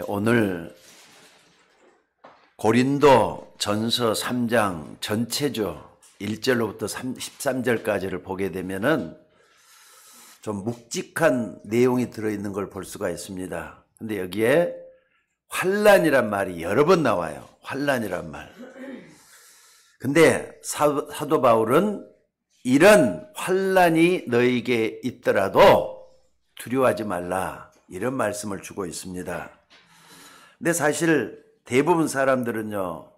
오늘 고린도 전서 3장 전체죠. 1절로부터 13절까지를 보게 되면은 좀 묵직한 내용이 들어있는 걸 볼 수가 있습니다. 근데 여기에 환난이란 말이 여러 번 나와요. 환난이란 말. 근데 사도 바울은 이런 환난이 너에게 있더라도 두려워하지 말라, 이런 말씀을 주고 있습니다. 근데 사실 대부분 사람들은요,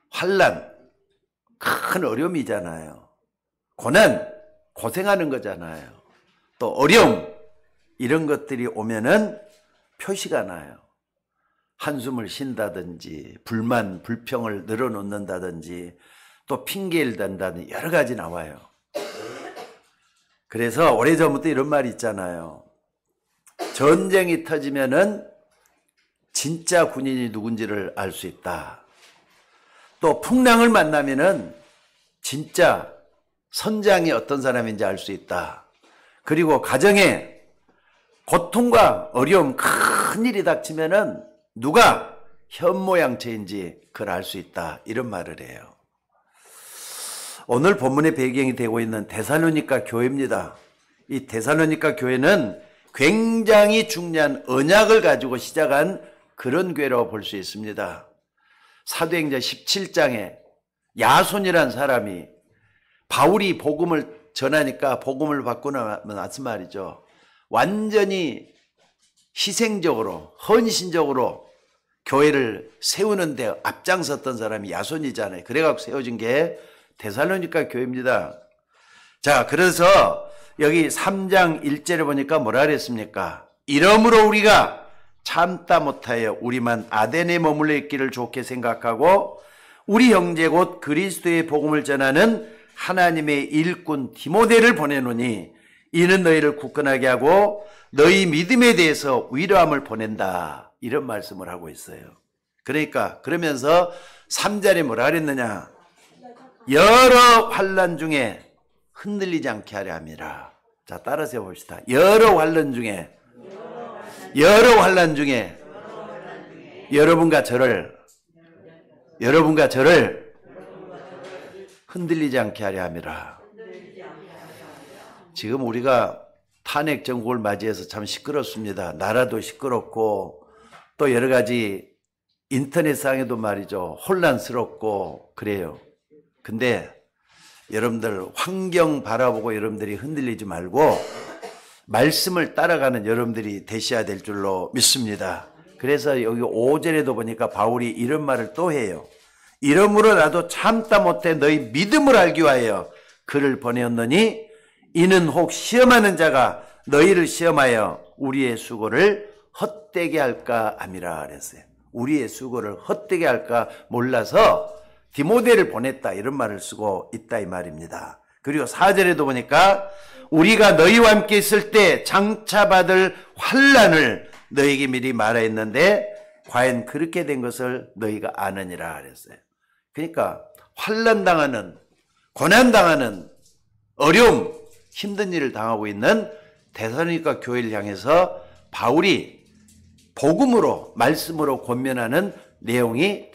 환난, 큰 어려움이잖아요. 고난, 고생하는 거잖아요. 또 어려움, 이런 것들이 오면은 표시가 나요. 한숨을 쉰다든지, 불만, 불평을 늘어놓는다든지, 또 핑계를 댄다든지 여러 가지 나와요. 그래서 오래전부터 이런 말이 있잖아요. 전쟁이 터지면은 진짜 군인이 누군지를 알 수 있다. 또 풍랑을 만나면은 진짜 선장이 어떤 사람인지 알 수 있다. 그리고 가정에 고통과 어려움, 큰 일이 닥치면은 누가 현모양처인지 그걸 알 수 있다, 이런 말을 해요. 오늘 본문의 배경이 되고 있는 데살로니가 교회입니다. 이 데살로니가 교회는 굉장히 중요한 언약을 가지고 시작한 그런 교회라고 볼 수 있습니다. 사도행전 17장에 야손이란 사람이 바울이 복음을 전하니까 복음을 받고 나서 말이죠, 완전히 희생적으로, 헌신적으로 교회를 세우는 데 앞장섰던 사람이 야손이잖아요. 그래갖고 세워진 게 데살로니가 교회입니다. 자, 그래서 여기 3장 1절에 보니까 뭐라 그랬습니까? 이러므로 우리가 참다 못하여 우리만 아덴에 머물러 있기를 좋게 생각하고 우리 형제 곧 그리스도의 복음을 전하는 하나님의 일꾼 디모데를 보내노니 이는 너희를 굳건하게 하고 너희 믿음에 대해서 위로함을 보낸다, 이런 말씀을 하고 있어요. 그러니까 그러면서 3절에 뭐라 그랬느냐? 여러 환난 중에 흔들리지 않게 하려 함이라. 자, 따라서 봅시다. 여러 환난 중에 여러분과 저를 흔들리지 않게 하려 함이라. 지금 우리가 탄핵 정국을 맞이해서 참 시끄럽습니다. 나라도 시끄럽고 또 여러 가지 인터넷상에도 말이죠, 혼란스럽고 그래요. 근데 여러분들 환경 바라보고 여러분들이 흔들리지 말고 말씀을 따라가는 여러분들이 되셔야 될 줄로 믿습니다. 그래서 여기 5절에도 보니까 바울이 이런 말을 또 해요. 이러므로 나도 참다 못해 너희 믿음을 알기 위하여 그를 보내었느니 이는 혹 시험하는 자가 너희를 시험하여 우리의 수고를 헛되게 할까 함이라 그랬어요. 우리의 수고를 헛되게 할까 몰라서 디모데를 보냈다, 이런 말을 쓰고 있다, 이 말입니다. 그리고 4절에도 보니까 우리가 너희와 함께 있을 때 장차 받을 환난을 너희에게 미리 말하였는데 과연 그렇게 된 것을 너희가 아느니라 그랬어요. 그러니까 환난 당하는, 고난 당하는, 어려움, 힘든 일을 당하고 있는 데살로니가 교회를 향해서 바울이 복음으로, 말씀으로 권면하는 내용이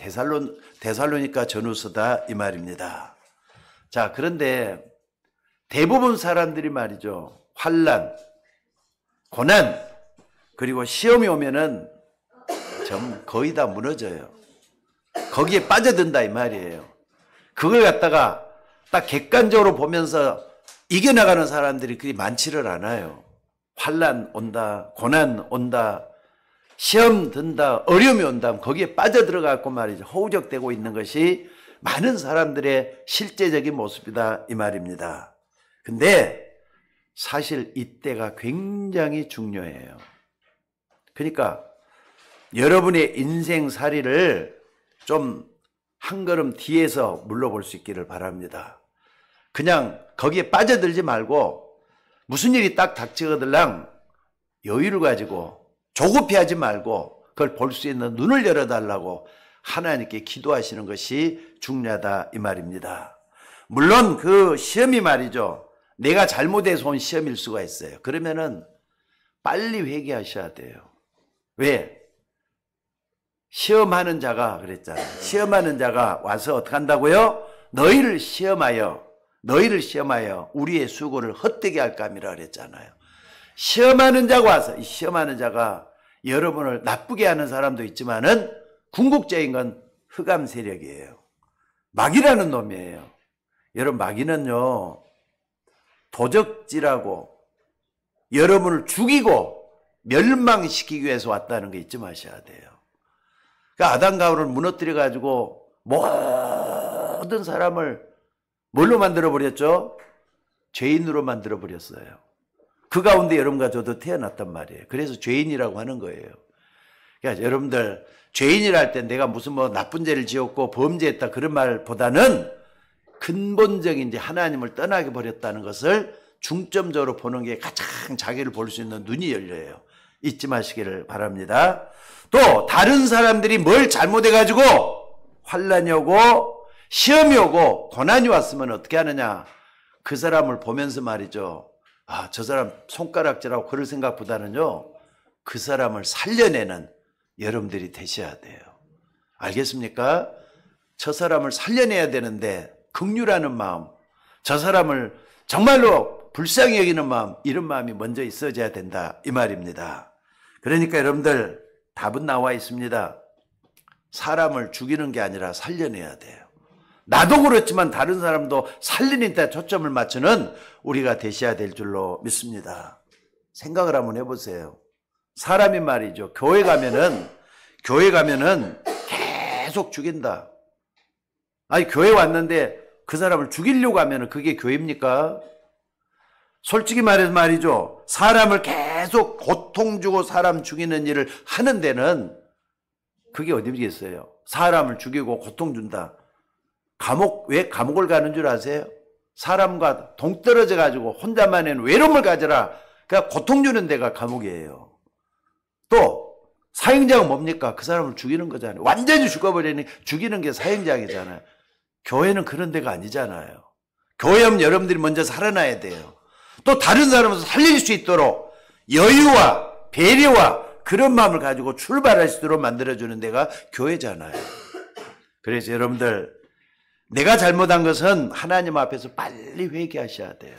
데살로니가 전후서다, 이 말입니다. 자, 그런데 대부분 사람들이 말이죠, 환난, 고난, 그리고 시험이 오면은 좀 거의 다 무너져요. 거기에 빠져든다, 이 말이에요. 그걸 갖다가 딱 객관적으로 보면서 이겨나가는 사람들이 그리 많지를 않아요. 환난 온다, 고난 온다, 시험 든다, 어려움이 온다, 거기에 빠져들어가고 말이죠, 허우적대고 있는 것이 많은 사람들의 실제적인 모습이다, 이 말입니다. 근데 사실 이때가 굉장히 중요해요. 그러니까 여러분의 인생살이를 좀 한 걸음 뒤에서 물러볼 수 있기를 바랍니다. 그냥 거기에 빠져들지 말고 무슨 일이 딱 닥치거들랑 여유를 가지고 조급해하지 말고 그걸 볼 수 있는 눈을 열어달라고 하나님께 기도하시는 것이 중요하다, 이 말입니다. 물론 그 시험이 말이죠, 내가 잘못해서 온 시험일 수가 있어요. 그러면은 빨리 회개하셔야 돼요. 왜? 시험하는 자가 그랬잖아요. 시험하는 자가 와서 어떻게 한다고요? 너희를 시험하여 우리의 수고를 헛되게 할까 함이라 그랬잖아요. 시험하는 자가 와서, 이 시험하는 자가 여러분을 나쁘게 하는 사람도 있지만은 궁극적인 건 흑암 세력이에요. 마귀라는 놈이에요. 여러분, 마귀는요, 도적질하고 여러분을 죽이고 멸망시키기 위해서 왔다는 거 잊지 마셔야 돼요. 그러니까 아담과 하와를 무너뜨려 가지고 모든 사람을 뭘로 만들어 버렸죠? 죄인으로 만들어 버렸어요. 그 가운데 여러분과 저도 태어났단 말이에요. 그래서 죄인이라고 하는 거예요. 그러니까 여러분들 죄인이라 할 때 내가 무슨 뭐 나쁜 죄를 지었고 범죄했다 그런 말보다는 근본적인 이제 하나님을 떠나게 버렸다는 것을 중점적으로 보는 게 가장 자기를 볼 수 있는 눈이 열려요. 잊지 마시기를 바랍니다. 또 다른 사람들이 뭘 잘못해가지고 환난이 오고 시험이 오고 고난이 왔으면 어떻게 하느냐. 그 사람을 보면서 말이죠. 아, 저 사람 손가락질하고 그럴 생각보다는요. 그 사람을 살려내는 여러분들이 되셔야 돼요. 알겠습니까? 저 사람을 살려내야 되는데 긍휼하는 마음, 저 사람을 정말로 불쌍히 여기는 마음, 이런 마음이 먼저 있어져야 된다 이 말입니다. 그러니까 여러분들 답은 나와 있습니다. 사람을 죽이는 게 아니라 살려내야 돼요. 나도 그렇지만 다른 사람도 살리는 데 초점을 맞추는 우리가 되셔야 될 줄로 믿습니다. 생각을 한번 해보세요. 사람이 말이죠. 교회 가면은 계속 죽인다. 아니, 교회 왔는데 그 사람을 죽이려고 하면은 그게 교회입니까? 솔직히 말해서 말이죠. 사람을 계속 고통 주고 사람 죽이는 일을 하는 데는 그게 어디겠어요? 사람을 죽이고 고통 준다. 왜 감옥을 가는 줄 아세요? 사람과 동떨어져 가지고 혼자만의 외로움을 가져라. 그러니까 고통 주는 데가 감옥이에요. 또 사형장은 뭡니까? 그 사람을 죽이는 거잖아요. 완전히 죽어버리니 죽이는 게 사형장이잖아요. 교회는 그런 데가 아니잖아요. 교회하면 여러분들이 먼저 살아나야 돼요. 또 다른 사람을 살릴 수 있도록 여유와 배려와 그런 마음을 가지고 출발할 수 있도록 만들어주는 데가 교회잖아요. 그래서 여러분들, 내가 잘못한 것은 하나님 앞에서 빨리 회개하셔야 돼요.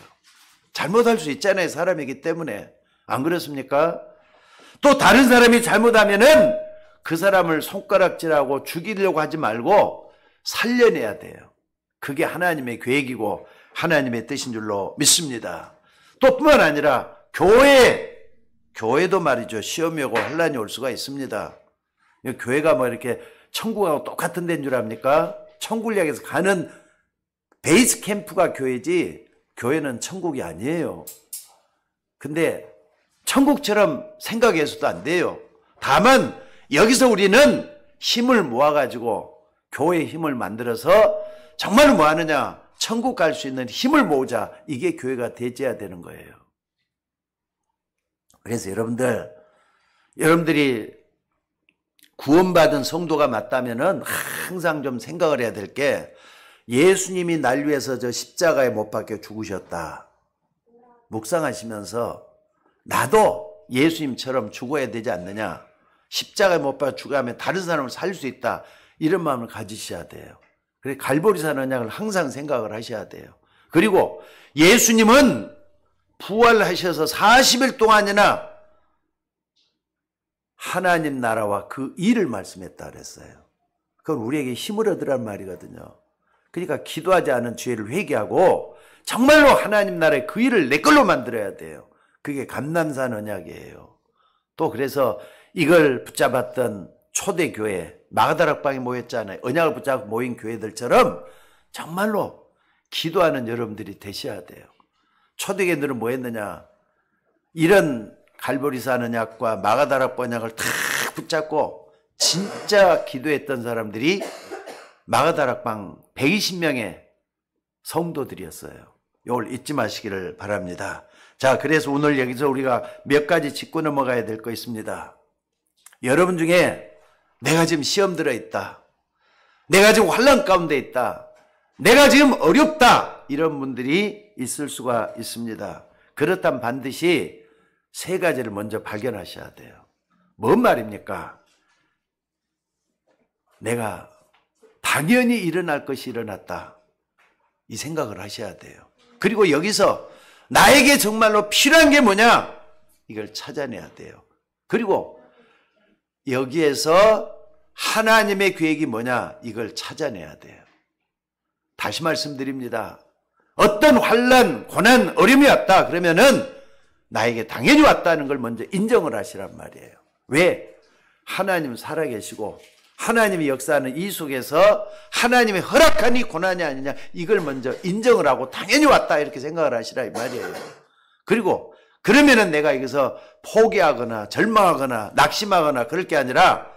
잘못할 수 있잖아요. 사람이기 때문에. 안 그렇습니까? 또 다른 사람이 잘못하면은 그 사람을 손가락질하고 죽이려고 하지 말고 살려내야 돼요. 그게 하나님의 계획이고 하나님의 뜻인 줄로 믿습니다. 또 뿐만 아니라 교회도 말이죠. 시험이 오고 환난이 올 수가 있습니다. 교회가 뭐 이렇게 천국하고 똑같은 데인 줄 압니까? 천국을 향해서 가는 베이스 캠프가 교회지 교회는 천국이 아니에요. 근데 천국처럼 생각해서도 안 돼요. 다만 여기서 우리는 힘을 모아가지고 교회의 힘을 만들어서 정말 뭐 하느냐? 천국 갈 수 있는 힘을 모으자. 이게 교회가 되어야 되는 거예요. 그래서 여러분들이 구원받은 성도가 맞다면은 항상 좀 생각을 해야 될 게 예수님이 날 위해서 저 십자가에 못 박혀 죽으셨다. 묵상하시면서 나도 예수님처럼 죽어야 되지 않느냐. 십자가에 못 박혀 죽으면 다른 사람을 살릴 수 있다. 이런 마음을 가지셔야 돼요. 그래서 갈보리산 언약을 항상 생각을 하셔야 돼요. 그리고 예수님은 부활하셔서 40일 동안이나 하나님 나라와 그 일을 말씀했다 그랬어요. 그건 우리에게 힘을 얻으란 말이거든요. 그러니까 기도하지 않은 죄를 회개하고 정말로 하나님 나라의 그 일을 내 걸로 만들어야 돼요. 그게 감람산 언약이에요. 또 그래서 이걸 붙잡았던 초대교회, 마가다락방에 모였잖아요. 언약을 붙잡고 모인 교회들처럼 정말로 기도하는 여러분들이 되셔야 돼요. 초대교회들은 뭐 했느냐? 이런 갈보리산 언약과 마가다락방 언약을 다 붙잡고 진짜 기도했던 사람들이 마가다락방 120명의 성도들이었어요. 이걸 잊지 마시기를 바랍니다. 자, 그래서 오늘 여기서 우리가 몇 가지 짚고 넘어가야 될 거 있습니다. 여러분 중에 내가 지금 시험 들어있다. 내가 지금 환난 가운데 있다. 내가 지금 어렵다. 이런 분들이 있을 수가 있습니다. 그렇다면 반드시 세 가지를 먼저 발견하셔야 돼요. 뭔 말입니까? 내가 당연히 일어날 것이 일어났다. 이 생각을 하셔야 돼요. 그리고 여기서 나에게 정말로 필요한 게 뭐냐? 이걸 찾아내야 돼요. 그리고 여기에서 하나님의 계획이 뭐냐? 이걸 찾아내야 돼요. 다시 말씀드립니다. 어떤 환난, 고난, 어려움이 왔다 그러면은 나에게 당연히 왔다는 걸 먼저 인정을 하시란 말이에요. 왜? 하나님 살아계시고 하나님이 역사하는 이 속에서 하나님의 허락한 이 고난이 아니냐, 이걸 먼저 인정을 하고 당연히 왔다 이렇게 생각을 하시라 이 말이에요. 그리고 그러면은 내가 여기서 포기하거나 절망하거나 낙심하거나 그럴 게 아니라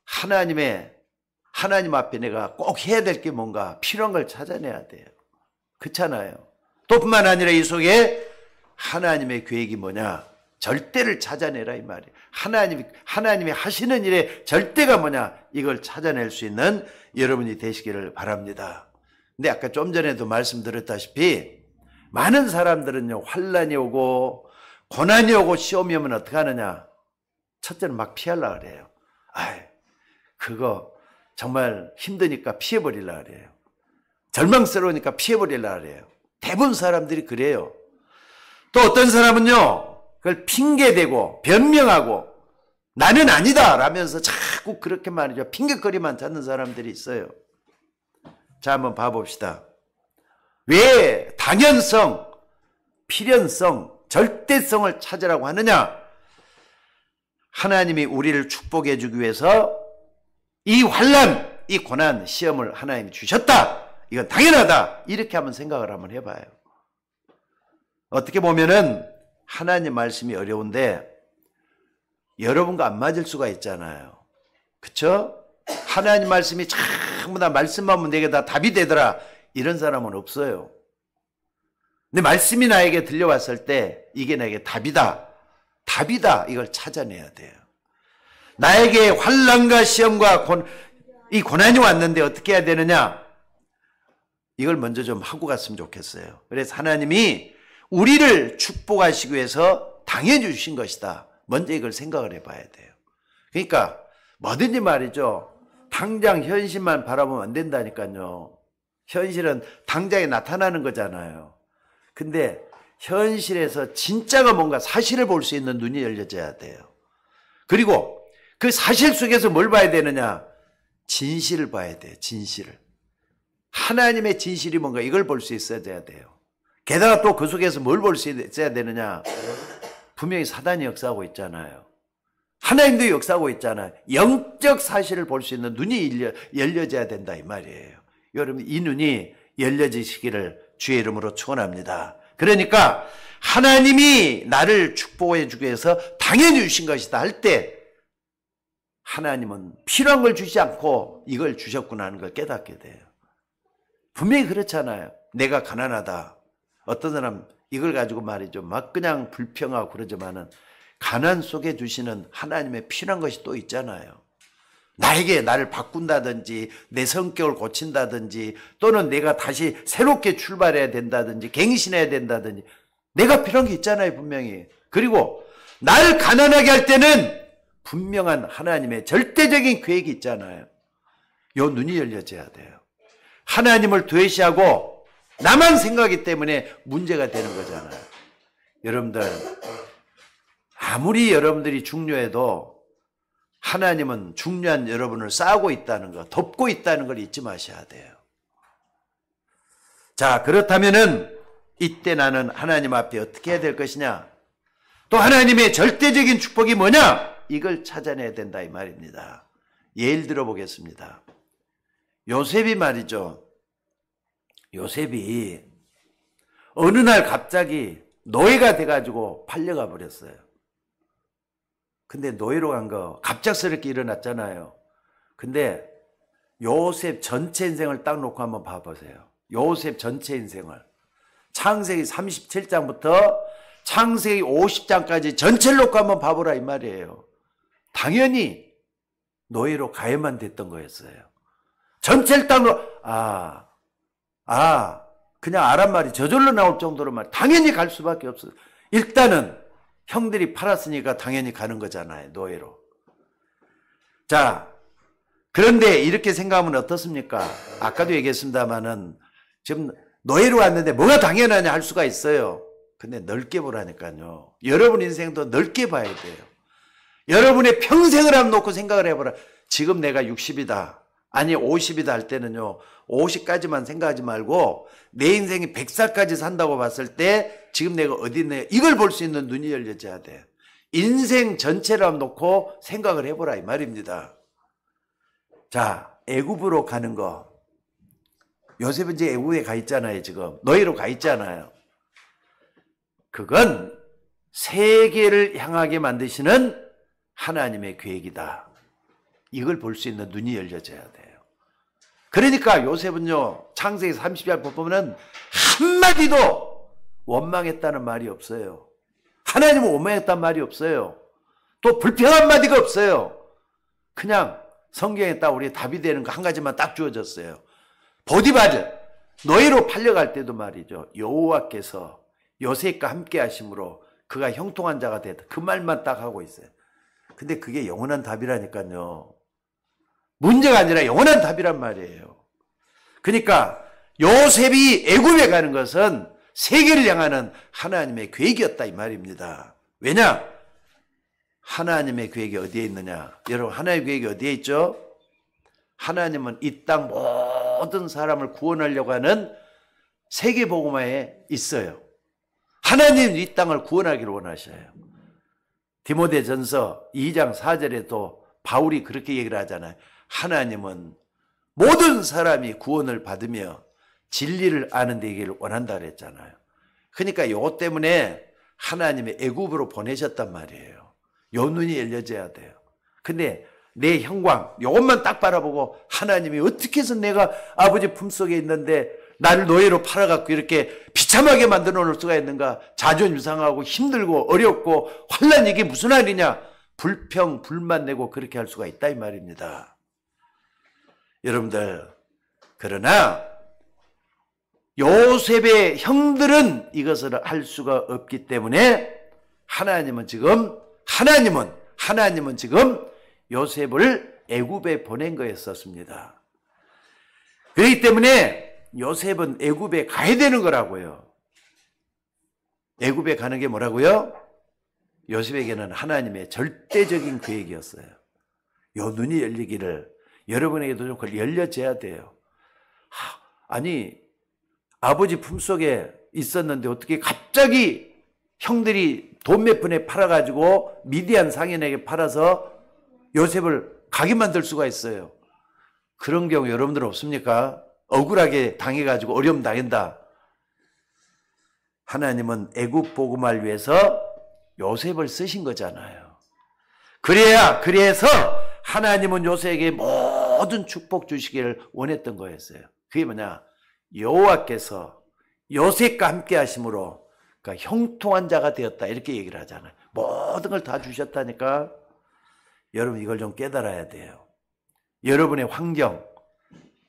하나님 앞에 내가 꼭 해야 될 게 뭔가 필요한 걸 찾아내야 돼요. 그렇잖아요. 또 뿐만 아니라 이 속에 하나님의 계획이 뭐냐? 절대를 찾아내라 이 말이에요. 하나님이 하시는 일의 절대가 뭐냐? 이걸 찾아낼 수 있는 여러분이 되시기를 바랍니다. 근데 아까 좀 전에도 말씀드렸다시피 많은 사람들은요, 환난이 오고 고난이 오고 시험이 오면 어떻게 하느냐? 첫째는 막 피하려고 그래요. 그거 정말 힘드니까 피해버리려고 그래요. 절망스러우니까 피해버리려고 그래요. 대부분 사람들이 그래요. 또 어떤 사람은요, 그걸 핑계대고 변명하고 나는 아니다 라면서 자꾸 그렇게 말이죠. 핑계거리만 찾는 사람들이 있어요. 자, 한번 봐봅시다. 왜 당연성, 필연성, 절대성을 찾으라고 하느냐? 하나님이 우리를 축복해 주기 위해서 이 환난, 이 고난, 시험을 하나님이 주셨다. 이건 당연하다. 이렇게 한번 생각을 한번 해봐요. 어떻게 보면은 하나님 말씀이 어려운데 여러분과 안 맞을 수가 있잖아요. 그쵸? 하나님 말씀이 전부 다 말씀만 하면 내게 다 답이 되더라. 이런 사람은 없어요. 근데 말씀이 나에게 들려왔을 때 이게 나에게 답이다. 답이다. 이걸 찾아내야 돼요. 나에게 환난과 시험과 이 고난이 왔는데 어떻게 해야 되느냐? 이걸 먼저 좀 하고 갔으면 좋겠어요. 그래서 하나님이 우리를 축복하시기 위해서 당연히 주신 것이다. 먼저 이걸 생각을 해봐야 돼요. 그러니까 뭐든지 말이죠. 당장 현실만 바라보면 안 된다니까요. 현실은 당장에 나타나는 거잖아요. 근데 현실에서 진짜가 뭔가 사실을 볼 수 있는 눈이 열려져야 돼요. 그리고 그 사실 속에서 뭘 봐야 되느냐? 진실을 봐야 돼요. 진실을. 하나님의 진실이 뭔가 이걸 볼 수 있어야 돼요. 게다가 또 그 속에서 뭘 볼 수 있어야 되느냐? 분명히 사단이 역사하고 있잖아요. 하나님도 역사하고 있잖아요. 영적 사실을 볼 수 있는 눈이 열려져야 된다 이 말이에요. 여러분 이 눈이 열려지시기를 주의 이름으로 축원합니다. 그러니까 하나님이 나를 축복해 주기 위해서 당연히 주신 것이다 할 때 하나님은 필요한 걸 주지 않고 이걸 주셨구나 하는 걸 깨닫게 돼요. 분명히 그렇잖아요. 내가 가난하다. 어떤 사람 이걸 가지고 말이죠. 막 그냥 불평하고 그러지만은 가난 속에 주시는 하나님의 필요한 것이 또 있잖아요. 나에게 나를 바꾼다든지 내 성격을 고친다든지 또는 내가 다시 새롭게 출발해야 된다든지 갱신해야 된다든지 내가 필요한 게 있잖아요. 분명히. 그리고 날 가난하게 할 때는 분명한 하나님의 절대적인 계획이 있잖아요. 요 눈이 열려져야 돼요. 하나님을 도외시하고 나만 생각하기 때문에 문제가 되는 거잖아요. 여러분들 아무리 여러분들이 중요해도 하나님은 중요한 여러분을 쌓고 있다는 거, 돕고 있다는 걸 잊지 마셔야 돼요. 자, 그렇다면은 이때 나는 하나님 앞에 어떻게 해야 될 것이냐? 또 하나님의 절대적인 축복이 뭐냐? 이걸 찾아내야 된다 이 말입니다. 예를 들어 보겠습니다. 요셉이 말이죠. 요셉이 어느 날 갑자기 노예가 돼가지고 팔려가 버렸어요. 근데 노예로 간 거 갑작스럽게 일어났잖아요. 근데 요셉 전체 인생을 딱 놓고 한번 봐보세요. 요셉 전체 인생을. 창세기 37장부터 창세기 50장까지 전체를 놓고 한번 봐보라 이 말이에요. 당연히 노예로 가야만 됐던 거였어요. 전체를 딱 놓고 그냥 아란 말이 저절로 나올 정도로 말 당연히 갈 수밖에 없어요. 일단은 형들이 팔았으니까 당연히 가는 거잖아요. 노예로. 자, 그런데 이렇게 생각하면 어떻습니까? 아까도 얘기했습니다마는 지금 노예로 왔는데 뭐가 당연하냐 할 수가 있어요. 근데 넓게 보라니까요. 여러분 인생도 넓게 봐야 돼요. 여러분의 평생을 한번 놓고 생각을 해보라. 지금 내가 60이다. 아니 50이다 할 때는요. 50까지만 생각하지 말고 내 인생이 100살까지 산다고 봤을 때 지금 내가 어디 있네. 이걸 볼 수 있는 눈이 열려져야 돼. 인생 전체를 한번 놓고 생각을 해보라 이 말입니다. 자, 애굽으로 가는 거. 요셉은 이제 애굽에 가 있잖아요. 지금 노예로 가 있잖아요. 그건 세계를 향하게 만드시는 하나님의 계획이다. 이걸 볼 수 있는 눈이 열려져야 돼요. 그러니까 요셉은요, 창세기 30장 보면은 한마디도 원망했다는 말이 없어요. 하나님은 원망했다는 말이 없어요. 또 불평한 마디가 없어요. 그냥 성경에 딱 우리 답이 되는 거 한 가지만 딱 주어졌어요. 보디바르, 노예로 팔려갈 때도 말이죠. 여호와께서 요셉과 함께 하심으로 그가 형통한 자가 됐다. 그 말만 딱 하고 있어요. 근데 그게 영원한 답이라니까요. 문제가 아니라 영원한 답이란 말이에요. 그러니까 요셉이 애굽에 가는 것은 세계를 향하는 하나님의 계획이었다 이 말입니다. 왜냐? 하나님의 계획이 어디에 있느냐? 여러분 하나님의 계획이 어디에 있죠? 하나님은 이 땅 모든 사람을 구원하려고 하는 세계복음화에 있어요. 하나님은 이 땅을 구원하기를 원하셔요. 디모데전서 2장 4절에도 바울이 그렇게 얘기를 하잖아요. 하나님은 모든 사람이 구원을 받으며 진리를 아는 데 이기를 원한다 그랬잖아요. 그러니까 이것 때문에 하나님의 애굽으로 보내셨단 말이에요. 요 눈이 열려져야 돼요. 근데 내 형광 이것만 딱 바라보고 하나님이 어떻게 해서 내가 아버지 품속에 있는데 나를 노예로 팔아갖고 이렇게 비참하게 만들어 놓을 수가 있는가. 자존심 상하고 힘들고 어렵고 환난 이게 무슨 말이냐. 불평 불만 내고 그렇게 할 수가 있다 이 말입니다. 여러분들 그러나 요셉의 형들은 이것을 할 수가 없기 때문에 하나님은 지금 요셉을 애굽에 보낸 거였었습니다. 그렇기 때문에 요셉은 애굽에 가야 되는 거라고요. 애굽에 가는 게 뭐라고요? 요셉에게는 하나님의 절대적인 계획이었어요. 요 눈이 열리기를 여러분에게도 좀 열려져야 돼요. 아니 아버지 품속에 있었는데 어떻게 갑자기 형들이 돈 몇 푼에 팔아가지고 미디안 상인에게 팔아서 요셉을 가게 만들 수가 있어요. 그런 경우 여러분들 없습니까? 억울하게 당해가지고 어려움 당한다. 하나님은 애굽 복음을 위해서 요셉을 쓰신 거잖아요. 그래서 하나님은 요셉에게 모든 축복 주시기를 원했던 거였어요. 그게 뭐냐? 여호와께서 요셉과 함께 하심으로 그러니까 형통한 자가 되었다 이렇게 얘기를 하잖아요. 모든 걸 다 주셨다니까. 여러분 이걸 좀 깨달아야 돼요. 여러분의 환경,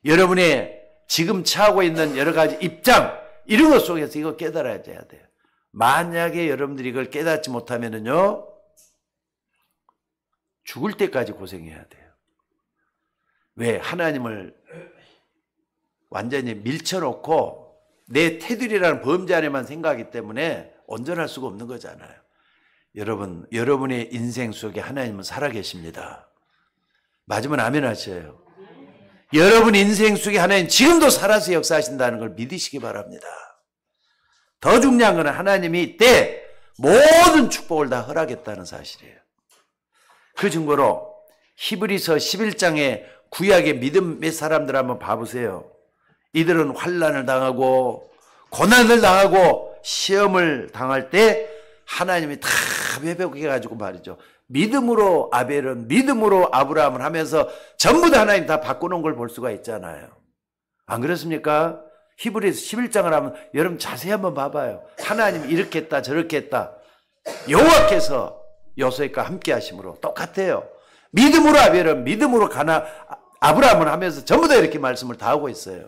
여러분의 지금 처하고 있는 여러 가지 입장 이런 것 속에서 이거 깨달아야 돼요. 만약에 여러분들이 이걸 깨닫지 못하면은요 죽을 때까지 고생해야 돼요. 왜? 하나님을 완전히 밀쳐놓고 내 테두리라는 범죄 안에만 생각하기 때문에 온전할 수가 없는 거잖아요. 여러분, 여러분의 인생 속에 하나님은 살아계십니다. 맞으면 아멘 하셔요. 여러분 인생 속에 하나님 지금도 살아서 역사하신다는 걸 믿으시기 바랍니다. 더 중요한 건 하나님이 이때 모든 축복을 다 허락했다는 사실이에요. 그 증거로 히브리서 11장의 구약의 믿음의 사람들 한번 봐보세요. 이들은 환난을 당하고 고난을 당하고 시험을 당할 때 하나님이 다 회복해가지고 말이죠. 믿음으로 아벨은 믿음으로 아브라함을 하면서 전부 다 하나님 다 바꾸는 걸 볼 수가 있잖아요. 안 그렇습니까? 히브리서 11장을 하면 여러분 자세히 한번 봐봐요. 하나님이 이렇게 했다 저렇게 했다. 여호와께서 요셉과 함께 하심으로 똑같아요. 믿음으로 아벨은 믿음으로 아브라함을 하면서 전부 다 이렇게 말씀을 다 하고 있어요.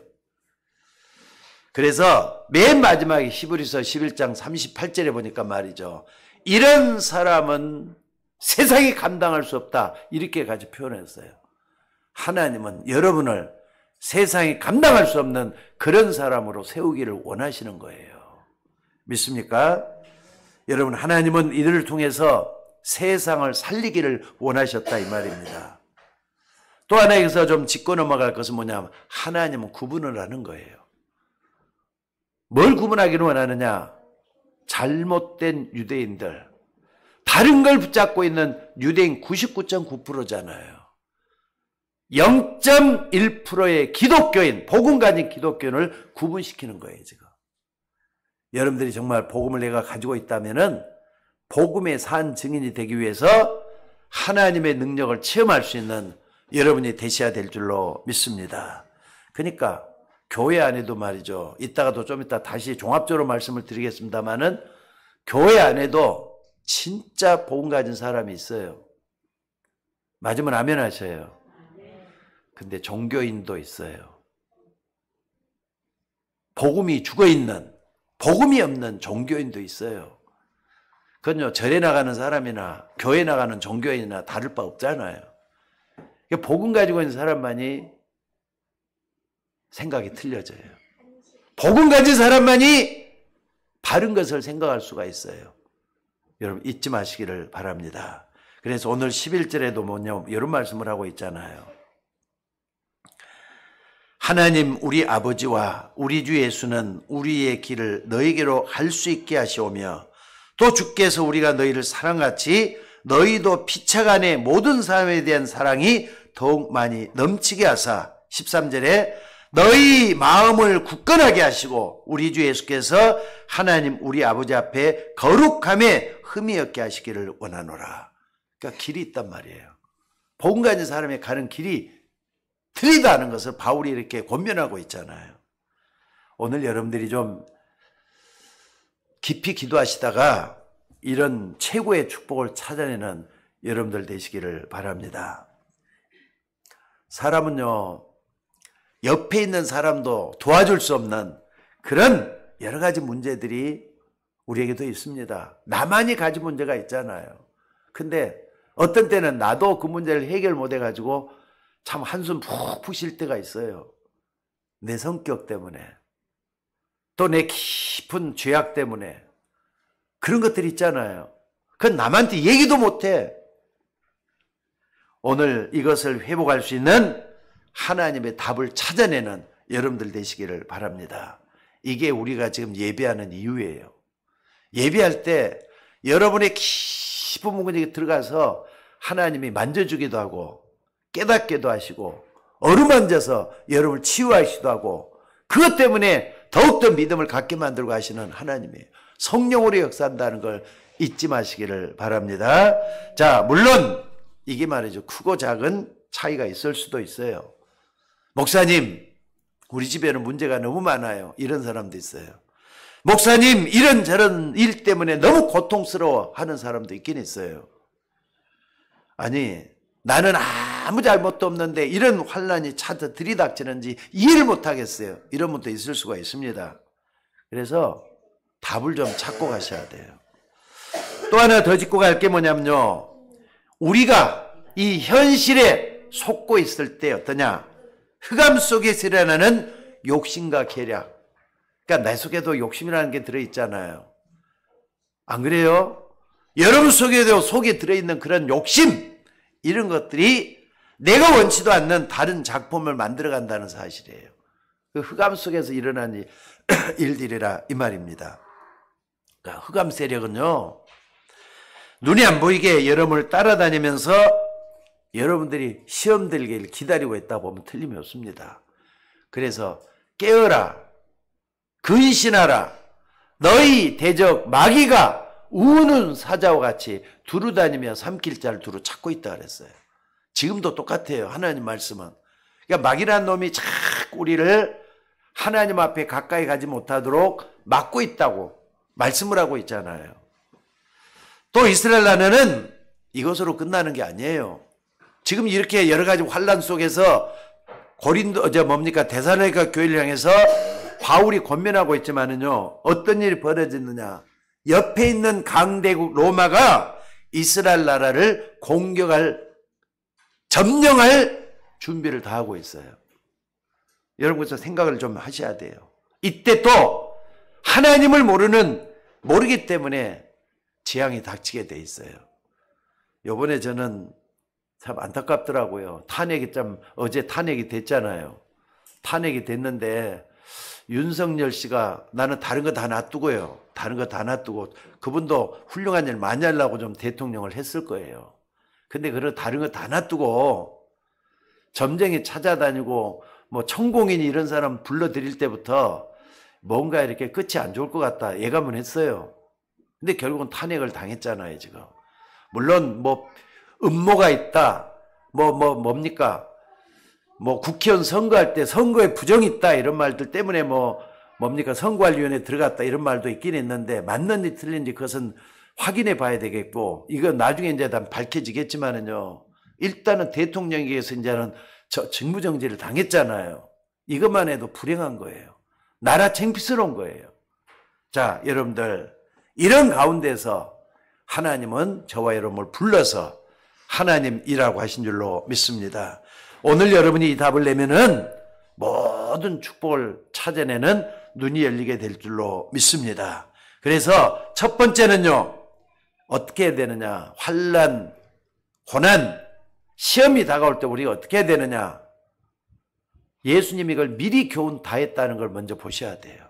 그래서 맨 마지막에 히브리서 11장 38절에 보니까 말이죠. 이런 사람은 세상이 감당할 수 없다. 이렇게 가지고 표현했어요. 하나님은 여러분을 세상이 감당할 수 없는 그런 사람으로 세우기를 원하시는 거예요. 믿습니까? 여러분, 하나님은 이들을 통해서 세상을 살리기를 원하셨다 이 말입니다. 또 하나 여기서 좀 짚고 넘어갈 것은 뭐냐면 하나님은 구분을 하는 거예요. 뭘 구분하기를 원하느냐? 잘못된 유대인들, 다른 걸 붙잡고 있는 유대인 99.9%잖아요. 0.1%의 기독교인, 복음 가진 기독교인을 구분시키는 거예요, 지금. 여러분들이 정말 복음을 내가 가지고 있다면은 복음의 산 증인이 되기 위해서 하나님의 능력을 체험할 수 있는 여러분이 되셔야 될 줄로 믿습니다. 그러니까 교회 안에도 말이죠. 이따가도 좀 이따 다시 종합적으로 말씀을 드리겠습니다만은 교회 안에도 진짜 복음 가진 사람이 있어요. 맞으면 아멘 하셔요. 근데 종교인도 있어요. 복음이 죽어있는, 복음이 없는 종교인도 있어요. 그건요, 절에 나가는 사람이나 교회 나가는 종교인이나 다를 바 없잖아요. 복음 가지고 있는 사람만이 생각이 틀려져요. 복음 가진 사람만이 바른 것을 생각할 수가 있어요. 여러분 잊지 마시기를 바랍니다. 그래서 오늘 11절에도 뭐냐 이런 말씀을 하고 있잖아요. 하나님 우리 아버지와 우리 주 예수는 우리의 길을 너희에게로 갈 수 있게 하시오며 또 주께서 우리가 너희를 사랑같이 너희도 피차간의 모든 사람에 대한 사랑이 더욱 많이 넘치게 하사 13절에 너희 마음을 굳건하게 하시고 우리 주 예수께서 하나님 우리 아버지 앞에 거룩함에 흠이 없게 하시기를 원하노라. 그러니까 길이 있단 말이에요. 복음 가진 사람이 가는 길이 틀리다는 것을 바울이 이렇게 권면하고 있잖아요. 오늘 여러분들이 좀 깊이 기도하시다가 이런 최고의 축복을 찾아내는 여러분들 되시기를 바랍니다. 사람은요, 옆에 있는 사람도 도와줄 수 없는 그런 여러 가지 문제들이 우리에게도 있습니다. 나만이 가진 문제가 있잖아요. 근데 어떤 때는 나도 그 문제를 해결 못 해가지고 참 한숨 푹푹 쉴 때가 있어요. 내 성격 때문에 또 내 깊은 죄악 때문에 그런 것들이 있잖아요. 그건 남한테 얘기도 못해. 오늘 이것을 회복할 수 있는 하나님의 답을 찾아내는 여러분들 되시기를 바랍니다. 이게 우리가 지금 예배하는 이유예요. 예배할 때 여러분의 깊은 문근에 들어가서 하나님이 만져주기도 하고 깨닫게도 하시고 어루만져서 여러분을 치유하시기도 하고 그것 때문에 더욱더 믿음을 갖게 만들고 하시는 하나님이에요. 성령으로 역사한다는 걸 잊지 마시기를 바랍니다. 자, 물론 이게 말이죠. 크고 작은 차이가 있을 수도 있어요. 목사님, 우리 집에는 문제가 너무 많아요. 이런 사람도 있어요. 목사님, 이런저런 일 때문에 너무 고통스러워 하는 사람도 있긴 있어요. 아니, 나는 아무 잘못도 없는데 이런 환난이 찾아 들이닥치는지 이해를 못하겠어요. 이런 분도 있을 수가 있습니다. 그래서 답을 좀 찾고 가셔야 돼요. 또 하나 더 짚고 갈 게 뭐냐면요. 우리가 이 현실에 속고 있을 때 어떠냐? 흑암 속에서 일어나는 욕심과 계략. 그러니까 내 속에도 욕심이라는 게 들어있잖아요. 안 그래요? 여러분 속에도 속에 들어있는 그런 욕심, 이런 것들이 내가 원치도 않는 다른 작품을 만들어 간다는 사실이에요. 그 흑암 속에서 일어난 일들이라 이 말입니다. 그러니까 흑암 세력은요, 눈에 안 보이게 여러분을 따라다니면서 여러분들이 시험 들기를 기다리고 있다 보면 틀림이 없습니다. 그래서 깨어라, 근신하라, 너희 대적 마귀가 우는 사자와 같이 두루다니며 삼킬 자를 두루 찾고 있다 그랬어요. 지금도 똑같아요. 하나님 말씀은. 그러니까 마귀라는 놈이 자꾸 우리를 하나님 앞에 가까이 가지 못하도록 막고 있다고 말씀을 하고 있잖아요. 또 이스라엘 나라는 이것으로 끝나는 게 아니에요. 지금 이렇게 여러 가지 환란 속에서 데살로니가 교회를 향해서 바울이 권면하고 있지만은요, 어떤 일이 벌어졌느냐? 옆에 있는 강대국 로마가 이스라엘 나라를 공격할, 점령할 준비를 다 하고 있어요. 여러분께서 생각을 좀 하셔야 돼요. 이때 또 하나님을 모르기 때문에 재앙이 닥치게 돼 있어요. 요번에 저는 참 안타깝더라고요. 어제 탄핵이 됐잖아요. 탄핵이 됐는데 윤석열 씨가 나는 다른 거 다 놔두고요. 다른 거 다 놔두고 그분도 훌륭한 일 많이 하려고 좀 대통령을 했을 거예요. 근데 그런 다른 거 다 놔두고 점쟁이 찾아다니고 뭐 천공인이 이런 사람 불러들일 때부터 뭔가 이렇게 끝이 안 좋을 것 같다 예감은 했어요. 근데 결국은 탄핵을 당했잖아요, 지금. 물론 뭐 음모가 있다. 뭡니까? 뭐 국회의원 선거할 때 선거에 부정이 있다 이런 말들 때문에 뭡니까? 선거관리위원회에 들어갔다 이런 말도 있긴 했는데 맞는지 틀린지 그것은 확인해 봐야 되겠고 이건 나중에 이제 다 밝혀지겠지만은요. 일단은 대통령에게서 이제는 직무정지를 당했잖아요. 이것만 해도 불행한 거예요. 나라 창피스러운 거예요. 자, 여러분들 이런 가운데서 하나님은 저와 여러분을 불러서 하나님 일하고 하신 줄로 믿습니다. 오늘 여러분이 이 답을 내면은 모든 축복을 찾아내는 눈이 열리게 될 줄로 믿습니다. 그래서 첫 번째는요. 어떻게 해야 되느냐? 환난, 고난, 시험이 다가올 때 우리가 어떻게 해야 되느냐? 예수님이 이걸 미리 교훈 다 했다는 걸 먼저 보셔야 돼요.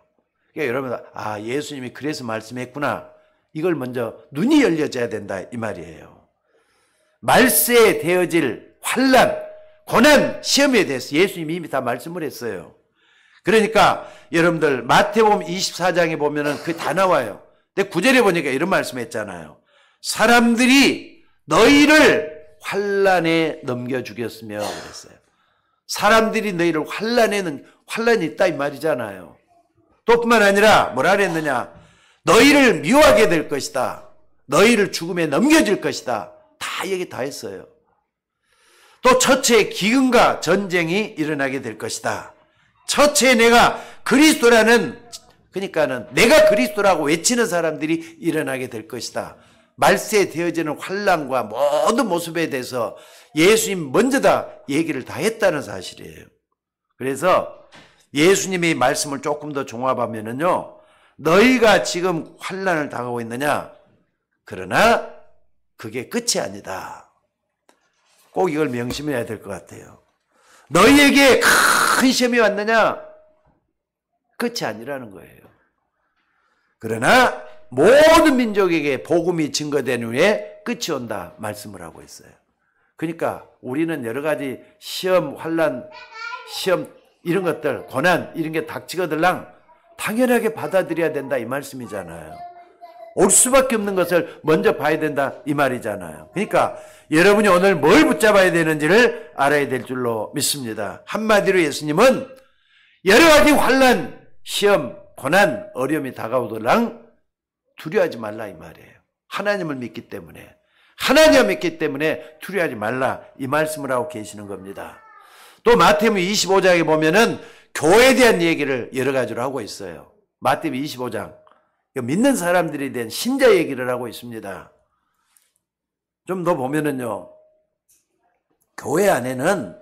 그러니까 여러분, 예수님이 그래서 말씀했구나. 이걸 먼저 눈이 열려져야 된다 이 말이에요. 말세에 되어질 환난, 고난, 시험에 대해서 예수님이 이미 다 말씀을 했어요. 그러니까 여러분들 마태복음 24장에 보면은 그게 다 나와요. 근데 9절에 보니까 이런 말씀했잖아요. 사람들이 너희를 환난에 넘겨주겠으며 그랬어요. 사람들이 너희를 환난이 있다 이 말이잖아요. 또 뿐만 아니라 뭐라 그랬느냐? 너희를 미워하게 될 것이다. 너희를 죽음에 넘겨줄 것이다. 다 얘기 다 했어요. 또 첫째 기근과 전쟁이 일어나게 될 것이다. 첫째 내가 그러니까는 내가 그리스도라고 외치는 사람들이 일어나게 될 것이다. 말세에 되어지는 환난과 모든 모습에 대해서 예수님 먼저 다 얘기를 다 했다는 사실이에요. 그래서 예수님의 말씀을 조금 더 종합하면은요. 너희가 지금 환난을 당하고 있느냐? 그러나 그게 끝이 아니다. 꼭 이걸 명심해야 될 것 같아요. 너희에게 큰 시험이 왔느냐? 끝이 아니라는 거예요. 그러나 모든 민족에게 복음이 증거된 후에 끝이 온다 말씀을 하고 있어요. 그러니까 우리는 여러 가지 시험, 환난, 시험 이런 것들, 고난 이런 게 닥치거들랑 당연하게 받아들여야 된다 이 말씀이잖아요. 올 수밖에 없는 것을 먼저 봐야 된다 이 말이잖아요. 그러니까 여러분이 오늘 뭘 붙잡아야 되는지를 알아야 될 줄로 믿습니다. 한마디로 예수님은 여러 가지 환난, 시험, 고난, 어려움이 다가오더랑 두려워하지 말라 이 말이에요. 하나님을 믿기 때문에. 하나님을 믿기 때문에 두려워하지 말라 이 말씀을 하고 계시는 겁니다. 또 마태복음 25장에 보면은 교회에 대한 얘기를 여러 가지로 하고 있어요. 마태복음 25장. 믿는 사람들에 대한 신자 얘기를 하고 있습니다. 좀 더 보면은요. 교회 안에는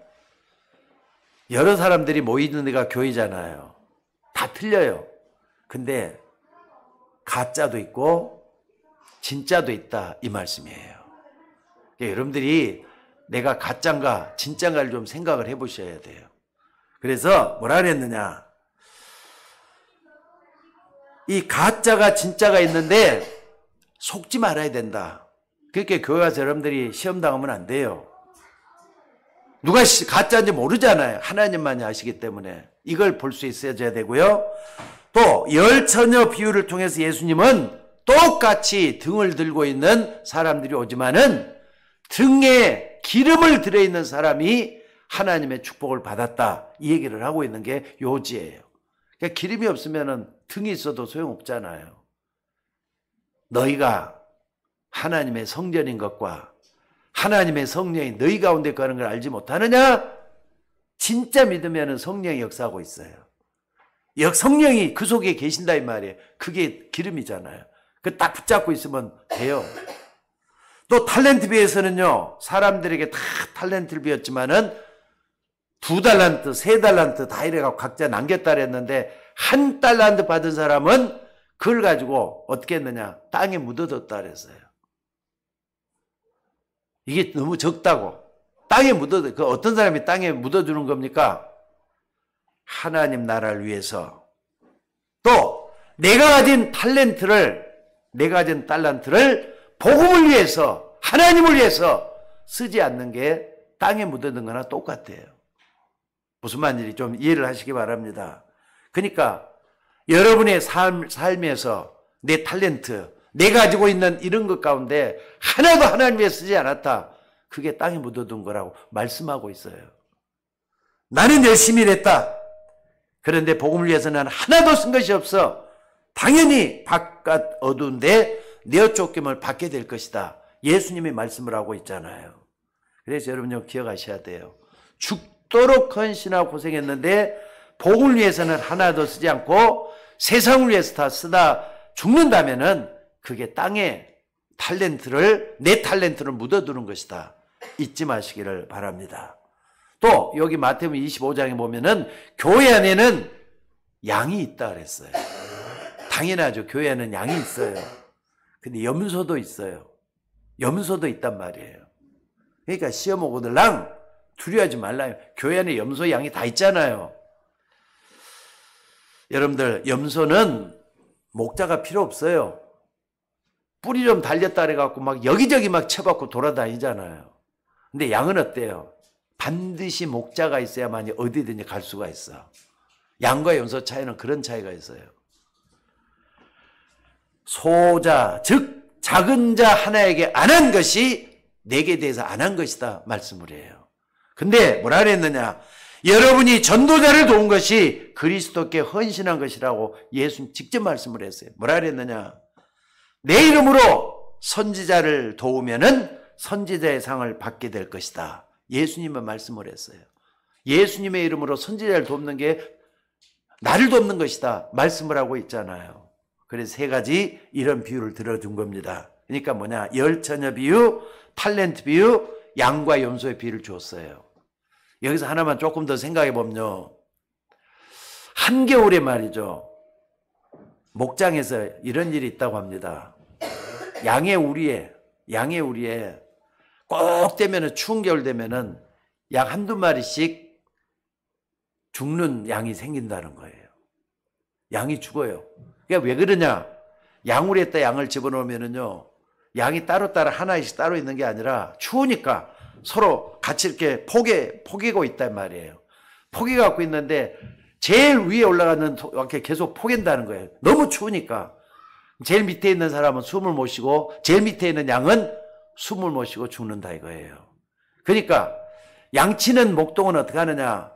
여러 사람들이 모이는 데가 교회잖아요. 다 틀려요. 근데 가짜도 있고 진짜도 있다 이 말씀이에요. 여러분들이 내가 가짜인가 진짜인가를 좀 생각을 해보셔야 돼요. 그래서 뭐라 그랬느냐? 이 가짜가 진짜가 있는데 속지 말아야 된다. 그렇게 교회 가서 여러분들이 시험 당하면 안 돼요. 누가 가짜인지 모르잖아요. 하나님만이 아시기 때문에 이걸 볼 수 있어야 되고요. 또 열 처녀 비유를 통해서 예수님은 똑같이 등을 들고 있는 사람들이 오지만은 등에 기름을 들어있는 사람이 하나님의 축복을 받았다. 이 얘기를 하고 있는 게 요지예요. 그러니까 기름이 없으면 등이 있어도 소용없잖아요. 너희가 하나님의 성전인 것과 하나님의 성령이 너희 가운데 거하는 걸 알지 못하느냐? 진짜 믿으면 성령이 역사하고 있어요. 성령이 그 속에 계신다 이 말이에요. 그게 기름이잖아요. 그 딱 붙잡고 있으면 돼요. 또 탤런트 비에서는요. 사람들에게 다 탤런트를 비웠지만은 2달란트, 3달란트 다 이래갖고 각자 남겼다 그랬는데 1달란트 받은 사람은 그걸 가지고 어떻게 했느냐? 땅에 묻어뒀다 그랬어요. 이게 너무 적다고. 땅에 묻어둬. 그 어떤 사람이 땅에 묻어두는 겁니까? 하나님 나라를 위해서. 또 내가 가진 달란트를 복음을 위해서, 하나님을 위해서 쓰지 않는 게 땅에 묻어둔 거나 똑같아요. 무슨 말인지 좀 이해를 하시기 바랍니다. 그러니까 여러분의 삶에서 내 탤런트, 내가 가지고 있는 이런 것 가운데 하나도 하나님 위해 쓰지 않았다. 그게 땅에 묻어둔 거라고 말씀하고 있어요. 나는 열심히 일했다. 그런데 복음을 위해서는 하나도 쓴 것이 없어. 당연히 바깥 어두운데 내어 쫓김을 받게 될 것이다. 예수님이 말씀을 하고 있잖아요. 그래서 여러분 좀 기억하셔야 돼요. 죽도록 헌신하고 고생했는데 복음을 위해서는 하나도 쓰지 않고 세상을 위해서 다 쓰다 죽는다면은 그게 땅에 내 탤런트를 묻어두는 것이다. 잊지 마시기를 바랍니다. 또 여기 마태복음 25장에 보면은 교회 안에는 양이 있다 그랬어요. 당연하죠. 교회 안에는 양이 있어요. 근데 염소도 있어요. 염소도 있단 말이에요. 그러니까 시험 오고들랑 두려워하지 말라요. 교회 안에 염소 양이 다 있잖아요. 여러분들 염소는 목자가 필요 없어요. 뿌리 좀 달렸다 그래갖고 막 여기저기 막 쳐박고 돌아다니잖아요. 근데 양은 어때요? 반드시 목자가 있어야만 어디든지 갈 수가 있어. 양과 염소 차이는 그런 차이가 있어요. 소자, 즉 작은 자 하나에게 안 한 것이 내게 대해서 안 한 것이다 말씀을 해요. 근데 뭐라 그랬느냐? 여러분이 전도자를 도운 것이 그리스도께 헌신한 것이라고 예수님 직접 말씀을 했어요. 뭐라 그랬느냐? 내 이름으로 선지자를 도우면은 선지자의 상을 받게 될 것이다. 예수님은 말씀을 했어요. 예수님의 이름으로 선지자를 돕는 게 나를 돕는 것이다. 말씀을 하고 있잖아요. 그래서 3가지 이런 비유를 들어준 겁니다. 그러니까 뭐냐? 열처녀 비유, 탤런트 비유, 양과 염소의 비유를 줬어요. 여기서 하나만 조금 더 생각해 보면요. 한겨울에 말이죠. 목장에서 이런 일이 있다고 합니다. 양의 우리에 꼭 되면은 추운 겨울 되면은 양 한두 마리씩 죽는 양이 생긴다는 거예요. 양이 죽어요. 그러니까 왜 그러냐? 양우리에다 양을 집어넣으면은요, 양이 따로따로 하나씩 따로 있는 게 아니라 추우니까 서로 같이 이렇게 포개고 있단 말이에요. 포개 갖고 있는데 제일 위에 올라가는 이렇게 계속 포갠다는 거예요. 너무 추우니까. 제일 밑에 있는 사람은 숨을 못 쉬고 제일 밑에 있는 양은 숨을 못 쉬고 죽는다 이거예요. 그러니까 양치는 목동은 어떻게 하느냐?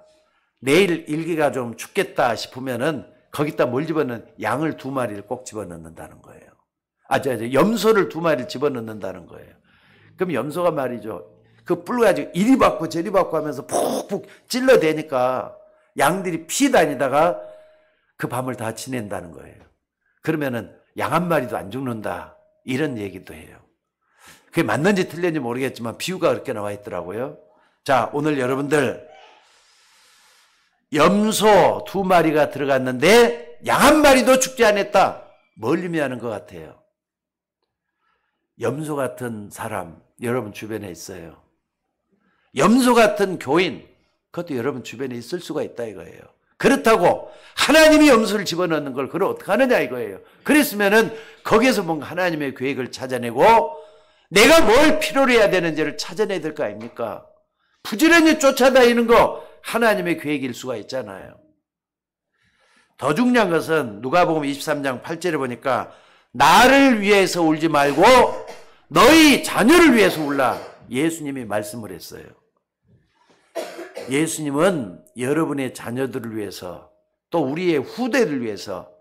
내일 일기가 좀 춥겠다 싶으면은 거기다 뭘 집어넣는? 양을 2마리를 꼭 집어넣는다는 거예요. 염소를 2마리를 집어넣는다는 거예요. 그럼 염소가 말이죠. 그 뿔 가지고 이리 받고 저리 받고 하면서 푹푹 찔러대니까 양들이 피 다니다가 그 밤을 다 지낸다는 거예요. 그러면은 양 한 마리도 안 죽는다. 이런 얘기도 해요. 그게 맞는지 틀렸는지 모르겠지만 비유가 그렇게 나와 있더라고요. 자, 오늘 여러분들 염소 2마리가 들어갔는데 양 한 마리도 죽지 않았다. 뭘 의미하는 것 같아요? 염소 같은 사람 여러분 주변에 있어요. 염소 같은 교인 그것도 여러분 주변에 있을 수가 있다 이거예요. 그렇다고 하나님이 염소를 집어넣는 걸 그걸 어떻게 하느냐 이거예요. 그랬으면은 거기에서 뭔가 하나님의 계획을 찾아내고 내가 뭘 필요로 해야 되는지를 찾아내야 될 거 아닙니까? 부지런히 쫓아다니는 거 하나님의 계획일 수가 있잖아요. 더 중요한 것은 누가복음 23장 8절에 보니까 나를 위해서 울지 말고 너희 자녀를 위해서 울라. 예수님이 말씀을 했어요. 예수님은 여러분의 자녀들을 위해서 또 우리의 후대를 위해서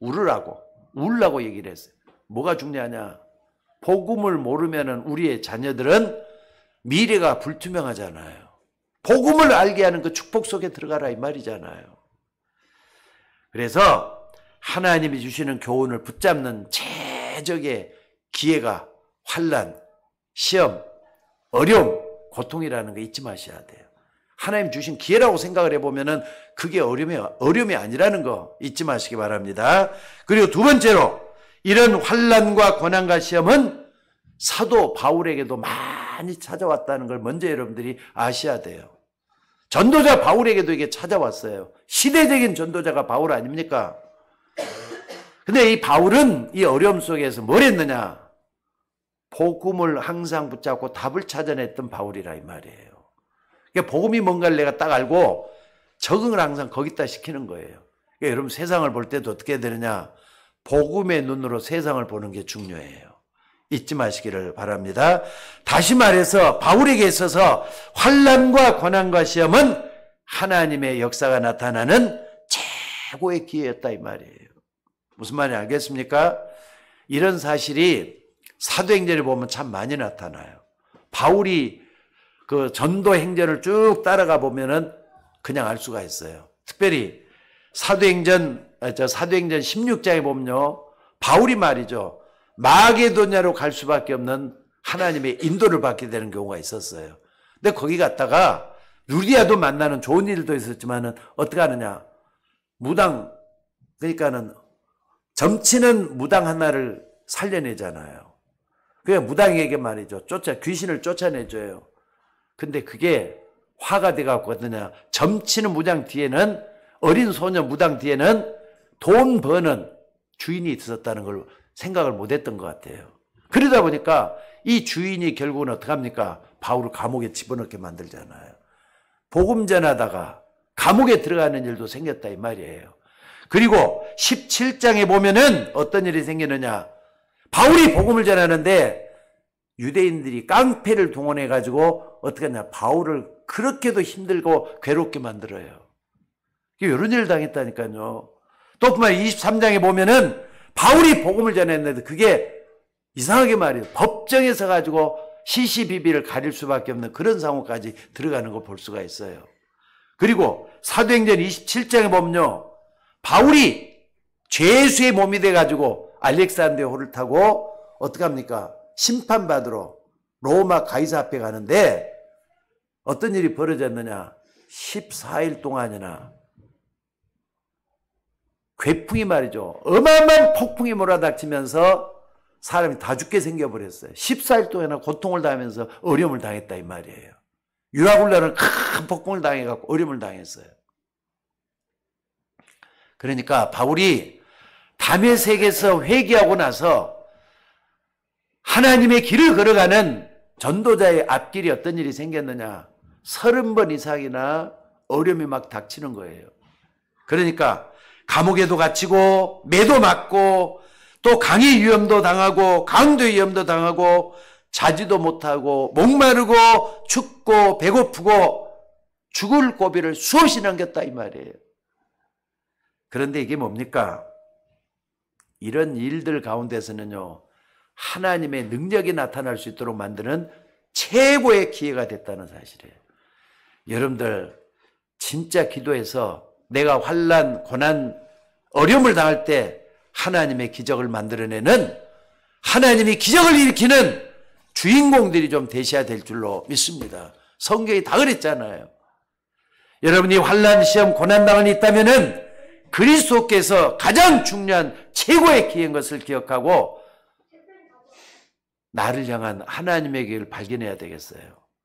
울라고 얘기를 했어요. 뭐가 중요하냐? 복음을 모르면은 우리의 자녀들은 미래가 불투명하잖아요. 복음을 알게 하는 그 축복 속에 들어가라 이 말이잖아요. 그래서 하나님이 주시는 교훈을 붙잡는 최적의 기회가 환난, 시험, 어려움, 고통이라는 거 잊지 마셔야 돼요. 하나님 주신 기회라고 생각을 해보면은 그게 어려움이 아니라는 거 잊지 마시기 바랍니다. 그리고 두 번째로 이런 환난과 고난과 시험은 사도 바울에게도 많이 찾아왔다는 걸 먼저 여러분들이 아셔야 돼요. 전도자 바울에게도 이게 찾아왔어요. 시대적인 전도자가 바울 아닙니까? 근데 이 바울은 이 어려움 속에서 뭘 했느냐? 복음을 항상 붙잡고 답을 찾아냈던 바울이라 이 말이에요. 그러니까 복음이 뭔가를 내가 딱 알고 적응을 항상 거기다 시키는 거예요. 그러니까 여러분 세상을 볼 때도 어떻게 해야 되느냐? 복음의 눈으로 세상을 보는 게 중요해요. 잊지 마시기를 바랍니다. 다시 말해서 바울에게 있어서 환난과 고난과 시험은 하나님의 역사가 나타나는 최고의 기회였다 이 말이에요. 무슨 말인지 알겠습니까? 이런 사실이 사도행전에 보면 참 많이 나타나요. 바울이 그 전도 행전을 쭉 따라가 보면은 그냥 알 수가 있어요. 특별히 사도행전 16장에 보면요. 바울이 말이죠. 마게도냐로 갈 수밖에 없는 하나님의 인도를 받게 되는 경우가 있었어요. 근데 거기 갔다가 루디아도 만나는 좋은 일도 있었지만은 어떻게 하느냐. 무당, 그러니까는 점치는 무당 하나를 살려내잖아요. 그게 무당에게 말이죠. 귀신을 쫓아내줘요. 근데 그게 화가 돼갖고 어떠냐. 점치는 무당 뒤에는 어린 소년 무당 뒤에는 돈 버는 주인이 있었다는 걸 생각을 못했던 것 같아요. 그러다 보니까 이 주인이 결국은 어떻게 합니까? 바울을 감옥에 집어넣게 만들잖아요. 복음 전하다가 감옥에 들어가는 일도 생겼다 이 말이에요. 그리고 17장에 보면은 어떤 일이 생기느냐. 바울이 복음을 전하는데 유대인들이 깡패를 동원해 가지고 어떻게 하냐. 바울을 그렇게도 힘들고 괴롭게 만들어요. 이런 일을 당했다니까요. 또 뿐만 23장에 보면은 바울이 복음을 전했는데 그게 이상하게 말이에요. 법정에서 가지고 시시비비를 가릴 수밖에 없는 그런 상황까지 들어가는 걸 볼 수가 있어요. 그리고 사도행전 27장에 보면요. 바울이 죄수의 몸이 돼가지고 알렉산드리아 호를 타고 어떻게 합니까? 심판받으러 로마 가이사 앞에 가는데 어떤 일이 벌어졌느냐? 14일 동안이나 괴풍이 말이죠. 어마어마한 폭풍이 몰아닥치면서 사람이 다 죽게 생겨버렸어요. 14일 동안이나 고통을 당하면서 어려움을 당했다 이 말이에요. 유라굴라는 큰 폭풍을 당해갖고 어려움을 당했어요. 그러니까 바울이 다메섹에서 회개하고 나서 하나님의 길을 걸어가는 전도자의 앞길이 어떤 일이 생겼느냐. 30번 이상이나 어려움이 막 닥치는 거예요. 그러니까 감옥에도 갇히고 매도 맞고 또 강의 위험도 당하고 강도 위험도 당하고 자지도 못하고 목마르고 춥고 배고프고 죽을 고비를 수없이 남겼다 이 말이에요. 그런데 이게 뭡니까? 이런 일들 가운데서는요. 하나님의 능력이 나타날 수 있도록 만드는 최고의 기회가 됐다는 사실이에요. 여러분들 진짜 기도해서 내가 환난, 고난, 어려움을 당할 때 하나님의 기적을 만들어내는 하나님이 기적을 일으키는 주인공들이 좀 되셔야 될 줄로 믿습니다. 성경이 다 그랬잖아요. 여러분이 환난, 시험, 고난당을 있다면은 그리스도께서 가장 중요한 최고의 기회인 것을 기억하고 나를 향한 하나님의 길을 발견해야 되겠어요.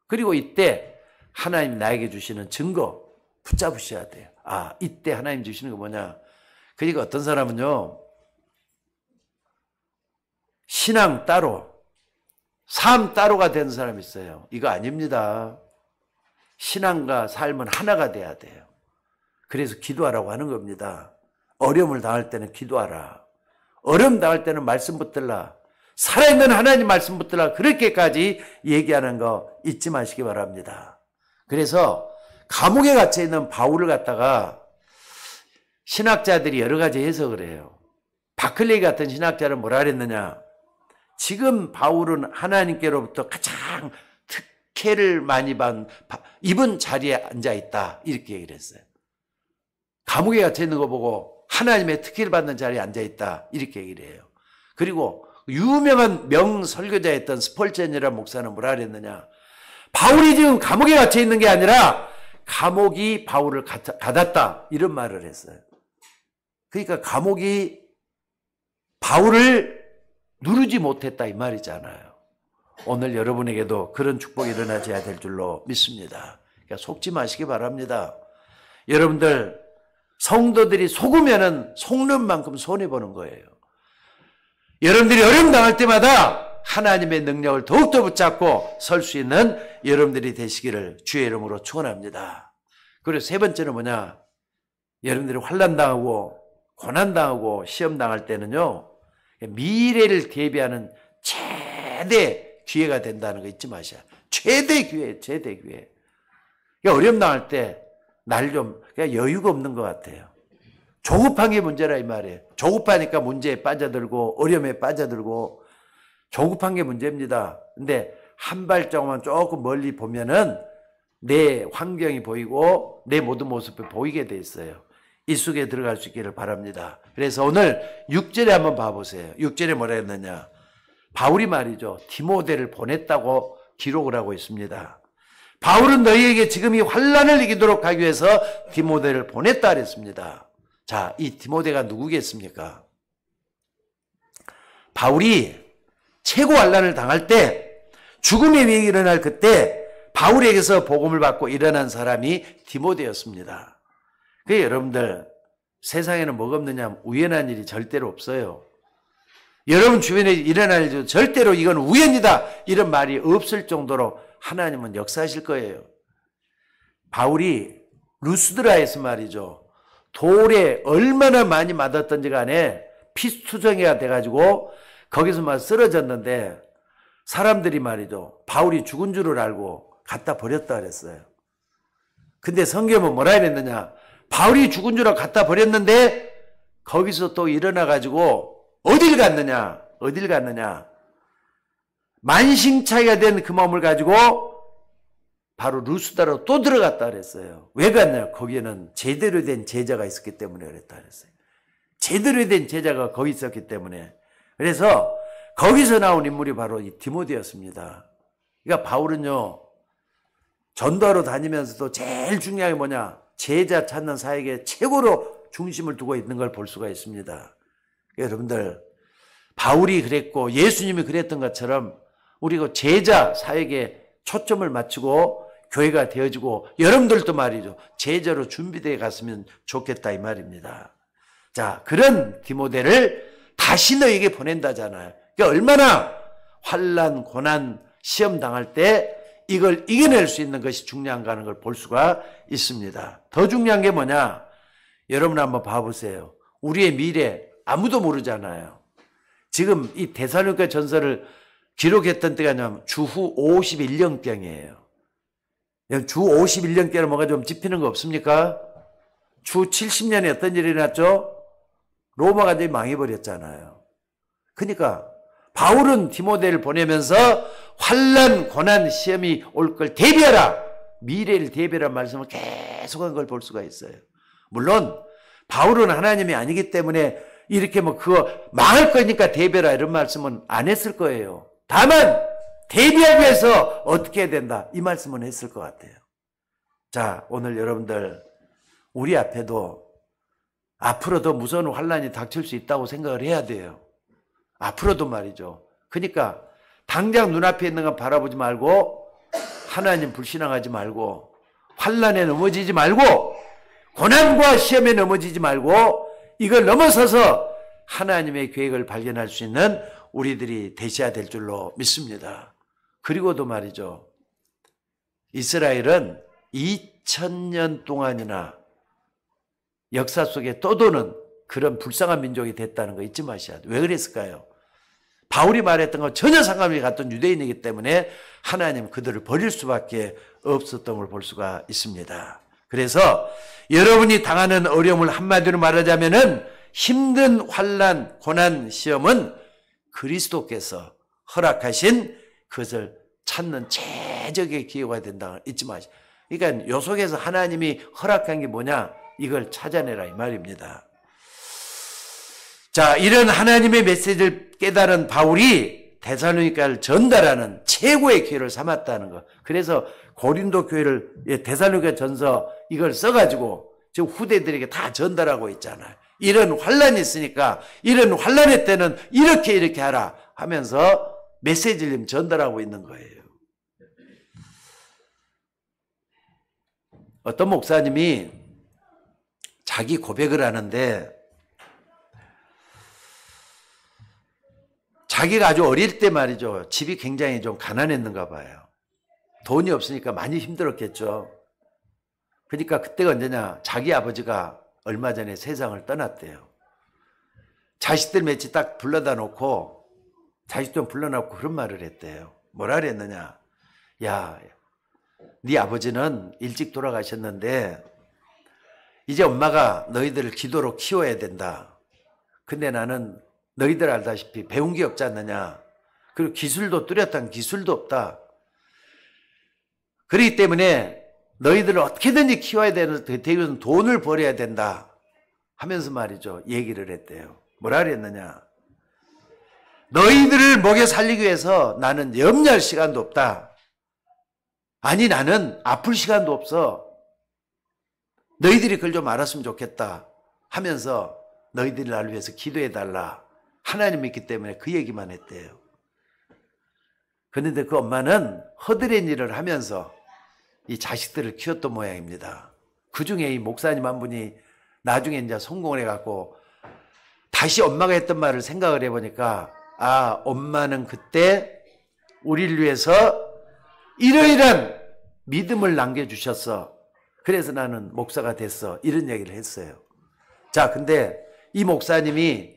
그리고 이때 하나님 나에게 주시는 증거 붙잡으셔야 돼요. 아, 이때 하나님 주시는 거 뭐냐? 그러니까 어떤 사람은요. 신앙 따로, 삶 따로가 되는 사람이 있어요. 이거 아닙니다. 신앙과 삶은 하나가 돼야 돼요. 그래서 기도하라고 하는 겁니다. 어려움을 당할 때는 기도하라. 어려움 당할 때는 말씀 붙들라. 살아있는 하나님 말씀 붙들라. 그렇게까지 얘기하는 거 잊지 마시기 바랍니다. 그래서 감옥에 갇혀있는 바울을 갖다가 신학자들이 여러 가지 해석을 해요. 바클레이 같은 신학자는 뭐라 그랬느냐. 지금 바울은 하나님께로부터 가장 특혜를 많이 입은 자리에 앉아있다. 이렇게 얘기를 했어요. 감옥에 갇혀있는 거 보고 하나님의 특혜를 받는 자리에 앉아있다. 이렇게 얘기를 해요. 그리고 유명한 명설교자였던 스펄전이라는 목사는 뭐라 그랬느냐. 바울이 지금 감옥에 갇혀있는 게 아니라 감옥이 바울을 가뒀다 이런 말을 했어요. 그러니까 감옥이 바울을 누르지 못했다 이 말이잖아요. 오늘 여러분에게도 그런 축복이 일어나줘야 될 줄로 믿습니다. 그러니까 속지 마시기 바랍니다. 여러분들 성도들이 속으면은 속는 만큼 손해보는 거예요. 여러분들이 어려움 당할 때마다 하나님의 능력을 더욱더 붙잡고 설 수 있는 여러분들이 되시기를 주의 이름으로 축원합니다. 그리고 세 번째는 뭐냐? 여러분들이 환난 당하고 고난 당하고 시험 당할 때는요, 미래를 대비하는 최대 기회가 된다는 거 잊지 마셔. 최대 기회, 최대 기회. 그러니까 어려움 당할 때 날 좀 여유가 없는 것 같아요. 조급한 게 문제라 이 말이에요. 조급하니까 문제에 빠져들고 어려움에 빠져들고 조급한 게 문제입니다. 근데 한 발짝만 조금 멀리 보면은 내 환경이 보이고 내 모든 모습이 보이게 돼 있어요. 이 속에 들어갈 수 있기를 바랍니다. 그래서 오늘 6절에 한번 봐보세요. 6절에 뭐라 했느냐? 바울이 말이죠. 디모데를 보냈다고 기록을 하고 있습니다. 바울은 너희에게 지금 이 환난을 이기도록 하기 위해서 디모데를 보냈다 그랬습니다. 자, 이 디모데가 누구겠습니까? 바울이 최고 환난을 당할 때 죽음의 위기가 일어날 그때 바울에게서 복음을 받고 일어난 사람이 디모데였습니다. 그래서 여러분들 세상에는 뭐가 없느냐? 우연한 일이 절대로 없어요. 여러분 주변에 일어날 일도 절대로 이건 우연이다 이런 말이 없을 정도로 하나님은 역사하실 거예요. 바울이 루스드라에서 말이죠. 돌에 얼마나 많이 맞았던지 간에 피투성이가 돼가지고 거기서 막 쓰러졌는데 사람들이 말이죠. 바울이 죽은 줄을 알고 갖다 버렸다 그랬어요. 근데 성경은 뭐라 그랬느냐? 바울이 죽은 줄 알고 갖다 버렸는데 거기서 또 일어나가지고 어딜 갔느냐? 어딜 갔느냐? 만신창이가 된 그 몸을 가지고 바로 루스드라로 또 들어갔다 그랬어요. 왜 갔냐? 거기에는 제대로 된 제자가 있었기 때문에 그랬다 그랬어요. 제대로 된 제자가 거기 있었기 때문에. 그래서 거기서 나온 인물이 바로 이 디모데였습니다. 그러니까 바울은요, 전도하러 다니면서도 제일 중요한 게 뭐냐? 제자 찾는 사역에 최고로 중심을 두고 있는 걸 볼 수가 있습니다. 여러분들, 바울이 그랬고 예수님이 그랬던 것처럼 우리가 제자 사역에 초점을 맞추고 교회가 되어지고 여러분들도 말이죠. 제자로 준비되어 갔으면 좋겠다 이 말입니다. 자, 그런 디모데를 다시 너에게 보낸다잖아요. 그러니까 얼마나 환난, 고난, 시험 당할 때 이걸 이겨낼 수 있는 것이 중요한가 하는 걸 볼 수가 있습니다. 더 중요한 게 뭐냐? 여러분 한번 봐보세요. 우리의 미래 아무도 모르잖아요. 지금 이 데살로니가 전서를 기록했던 때가 뭐냐면 주후 51년경이에요. 주 51년경은 뭐가 좀 짚히는 거 없습니까? 주 70년에 어떤 일이 일어났죠? 로마가 이제 망해버렸잖아요. 그러니까 바울은 디모데를 보내면서 환난, 고난, 시험이 올 걸 대비하라. 미래를 대비하라는 말씀을 계속한 걸 볼 수가 있어요. 물론 바울은 하나님이 아니기 때문에 이렇게 뭐 그거 망할 거니까 대비하라 이런 말씀은 안 했을 거예요. 다만 대비하기 위해서 어떻게 해야 된다 이 말씀은 했을 것 같아요. 자, 오늘 여러분들 우리 앞에도 앞으로도 무서운 환난이 닥칠 수 있다고 생각을 해야 돼요. 앞으로도 말이죠. 그러니까 당장 눈앞에 있는 건 바라보지 말고 하나님 불신앙하지 말고 환난에 넘어지지 말고 고난과 시험에 넘어지지 말고 이걸 넘어서서 하나님의 계획을 발견할 수 있는 우리들이 되셔야 될 줄로 믿습니다. 그리고도 말이죠. 이스라엘은 2000년 동안이나 역사 속에 떠도는 그런 불쌍한 민족이 됐다는 거 잊지 마셔야 돼요. 왜 그랬을까요? 바울이 말했던 건 전혀 상관없이 갔던 유대인이기 때문에 하나님 그들을 버릴 수밖에 없었던 걸 볼 수가 있습니다. 그래서 여러분이 당하는 어려움을 한마디로 말하자면은 힘든 환난, 고난, 시험은 그리스도께서 허락하신 그것을 찾는 최적의 기회가 된다는 걸 잊지 마시고. 그러니까 요 속에서 하나님이 허락한 게 뭐냐? 이걸 찾아내라 이 말입니다. 자, 이런 하나님의 메시지를 깨달은 바울이 데살로니가를 전달하는 최고의 기회를 삼았다는 거. 그래서 고린도 교회를 데살로니가 전서 이걸 써가지고 지금 후대들에게 다 전달하고 있잖아요. 이런 환란이 있으니까 이런 환란의 때는 이렇게 하라 하면서 메시지를 전달하고 있는 거예요. 어떤 목사님이 자기 고백을 하는데 자기가 아주 어릴 때 말이죠. 집이 굉장히 좀 가난했는가 봐요. 돈이 없으니까 많이 힘들었겠죠. 그러니까 그때가 언제냐. 자기 아버지가 얼마 전에 세상을 떠났대요. 자식들 몇이 딱 불러다 놓고 자식들 불러놓고 그런 말을 했대요. 뭐라 그랬느냐. 야, 네 아버지는 일찍 돌아가셨는데 이제 엄마가 너희들을 기도로 키워야 된다. 근데 나는 너희들 알다시피 배운 게 없지 않느냐. 그리고 기술도 뚜렷한 기술도 없다. 그렇기 때문에 너희들을 어떻게든지 키워야 되는 대기는 돈을 벌어야 된다 하면서 말이죠. 얘기를 했대요. 뭐라 그랬느냐. 너희들을 먹여 살리기 위해서 나는 염려할 시간도 없다. 아니 나는 아플 시간도 없어. 너희들이 그걸 좀 알았으면 좋겠다 하면서 너희들이 나를 위해서 기도해달라. 하나님 믿기 때문에 그 얘기만 했대요. 그런데 그 엄마는 허드렛 일을 하면서 이 자식들을 키웠던 모양입니다. 그 중에 이 목사님 한 분이 나중에 이제 성공을 해갖고 다시 엄마가 했던 말을 생각을 해보니까 아, 엄마는 그때 우리를 위해서 이러이러한 믿음을 남겨주셨어. 그래서 나는 목사가 됐어. 이런 얘기를 했어요. 자, 근데 이 목사님이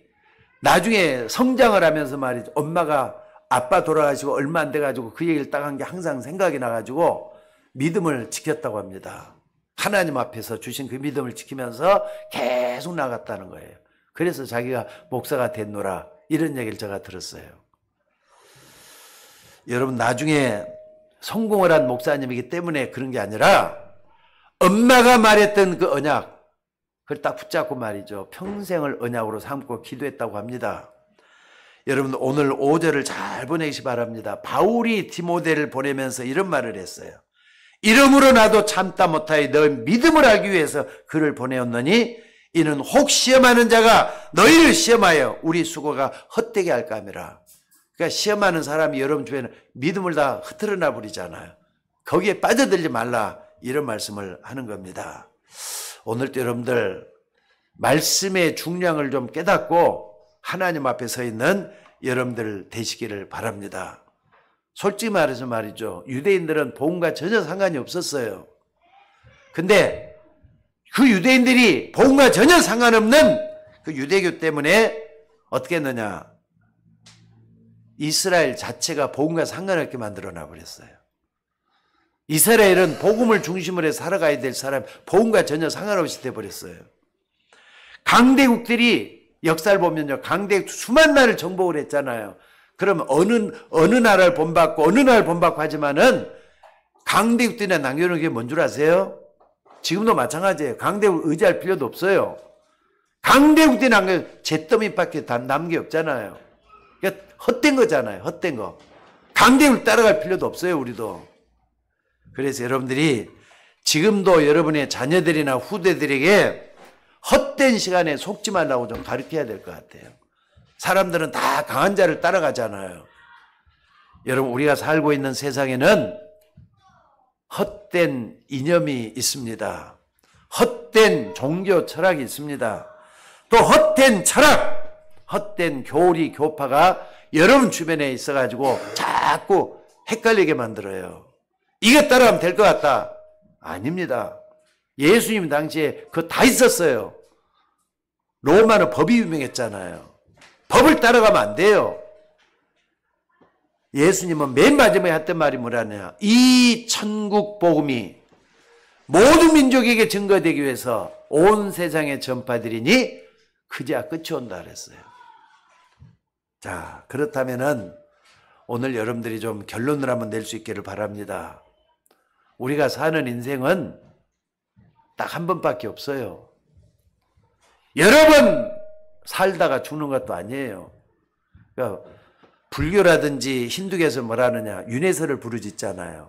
나중에 성장을 하면서 말이죠. 엄마가 아빠 돌아가시고 얼마 안 돼가지고 그 얘기를 딱 한 게 항상 생각이 나가지고 믿음을 지켰다고 합니다. 하나님 앞에서 주신 그 믿음을 지키면서 계속 나갔다는 거예요. 그래서 자기가 목사가 됐노라. 이런 얘기를 제가 들었어요. 여러분 나중에 성공을 한 목사님이기 때문에 그런 게 아니라 엄마가 말했던 그 언약 그걸 딱 붙잡고 말이죠. 평생을 언약으로 삼고 기도했다고 합니다. 여러분 오늘 5절을 잘 보내시 바랍니다. 바울이 디모데를 보내면서 이런 말을 했어요. 이러므로 나도 참다 못하여 너 믿음을 알기 위해서 그를 보내었느니 이는 혹 시험하는 자가 너희를 시험하여 우리 수고가 헛되게 할까 함이라. 그러니까 시험하는 사람이 여러분 주변에 믿음을 다 흐트러나 버리잖아요. 거기에 빠져들지 말라 이런 말씀을 하는 겁니다. 오늘도 여러분들 말씀의 중량을 좀 깨닫고 하나님 앞에 서 있는 여러분들 되시기를 바랍니다. 솔직히 말해서 말이죠. 유대인들은 복음과 전혀 상관이 없었어요. 근데 그 유대인들이 복음과 전혀 상관없는 그 유대교 때문에 어떻게 했느냐. 이스라엘 자체가 복음과 상관없게 만들어놔 버렸어요. 이스라엘은 복음을 중심으로 해서 살아가야 될 사람, 복음과 전혀 상관없이 돼버렸어요. 강대국들이 역사를 보면요. 강대국 수만 나라를 정복을 했잖아요. 그럼 어느 나라를 본받고 어느 나라를 본받고 하지만은 강대국들이나 남겨놓은 게 뭔 줄 아세요? 지금도 마찬가지예요. 강대국 의지할 필요도 없어요. 강대국들이 남겨 잿더미밖에 남은 게 없잖아요. 그러니까 헛된 거잖아요. 헛된 거. 강대국을 따라갈 필요도 없어요. 우리도. 그래서 여러분들이 지금도 여러분의 자녀들이나 후대들에게 헛된 시간에 속지 말라고 좀 가르쳐야 될 것 같아요. 사람들은 다 강한 자를 따라가잖아요. 여러분 우리가 살고 있는 세상에는 헛된 이념이 있습니다. 헛된 종교 철학이 있습니다. 또 헛된 철학, 헛된 교리, 교파가 여러분 주변에 있어가지고 자꾸 헷갈리게 만들어요. 이게 따라가면 될 것 같다. 아닙니다. 예수님 당시에 그거 다 있었어요. 로마는 법이 유명했잖아요. 법을 따라가면 안 돼요. 예수님은 맨 마지막에 했던 말이 뭐라냐. 이 천국 복음이 모든 민족에게 증거되기 위해서 온 세상에 전파드리니 그제야 끝이 온다 그랬어요. 자, 그렇다면은 오늘 여러분들이 좀 결론을 한번 낼 수 있기를 바랍니다. 우리가 사는 인생은 딱 한 번밖에 없어요. 여러 번 살다가 죽는 것도 아니에요. 그러니까 불교라든지 힌두교에서 뭐라느냐, 윤회설을 부르짖잖아요.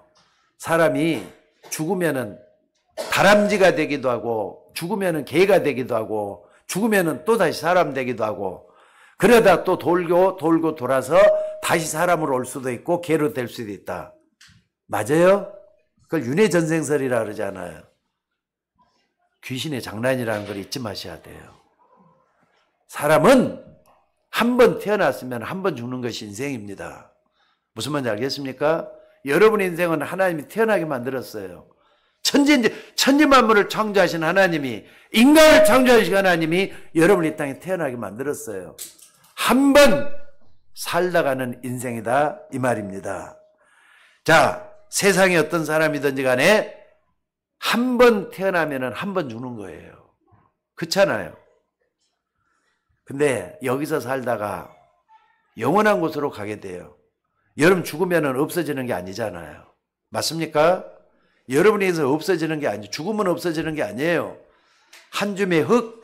사람이 죽으면은 다람쥐가 되기도 하고, 죽으면은 개가 되기도 하고, 죽으면은 또 다시 사람 되기도 하고, 그러다 또 돌고 돌아서 다시 사람으로 올 수도 있고 개로 될 수도 있다. 맞아요? 그걸 윤회전생설이라 그러잖아요. 귀신의 장난이라는 걸 잊지 마셔야 돼요. 사람은 한 번 태어났으면 한 번 죽는 것이 인생입니다. 무슨 말인지 알겠습니까? 여러분의 인생은 하나님이 태어나게 만들었어요. 천지만물을 창조하신 하나님이, 인간을 창조하신 하나님이 여러분이 이 땅에 태어나게 만들었어요. 한 번 살다가는 인생이다, 이 말입니다. 자, 세상에 어떤 사람이든지 간에 한 번 태어나면 한 번 죽는 거예요. 그렇잖아요. 근데 여기서 살다가 영원한 곳으로 가게 돼요. 여러분 죽으면 없어지는 게 아니잖아요. 맞습니까? 여러분에게서 없어지는 게 아니에요. 죽으면 없어지는 게 아니에요. 한 줌의 흙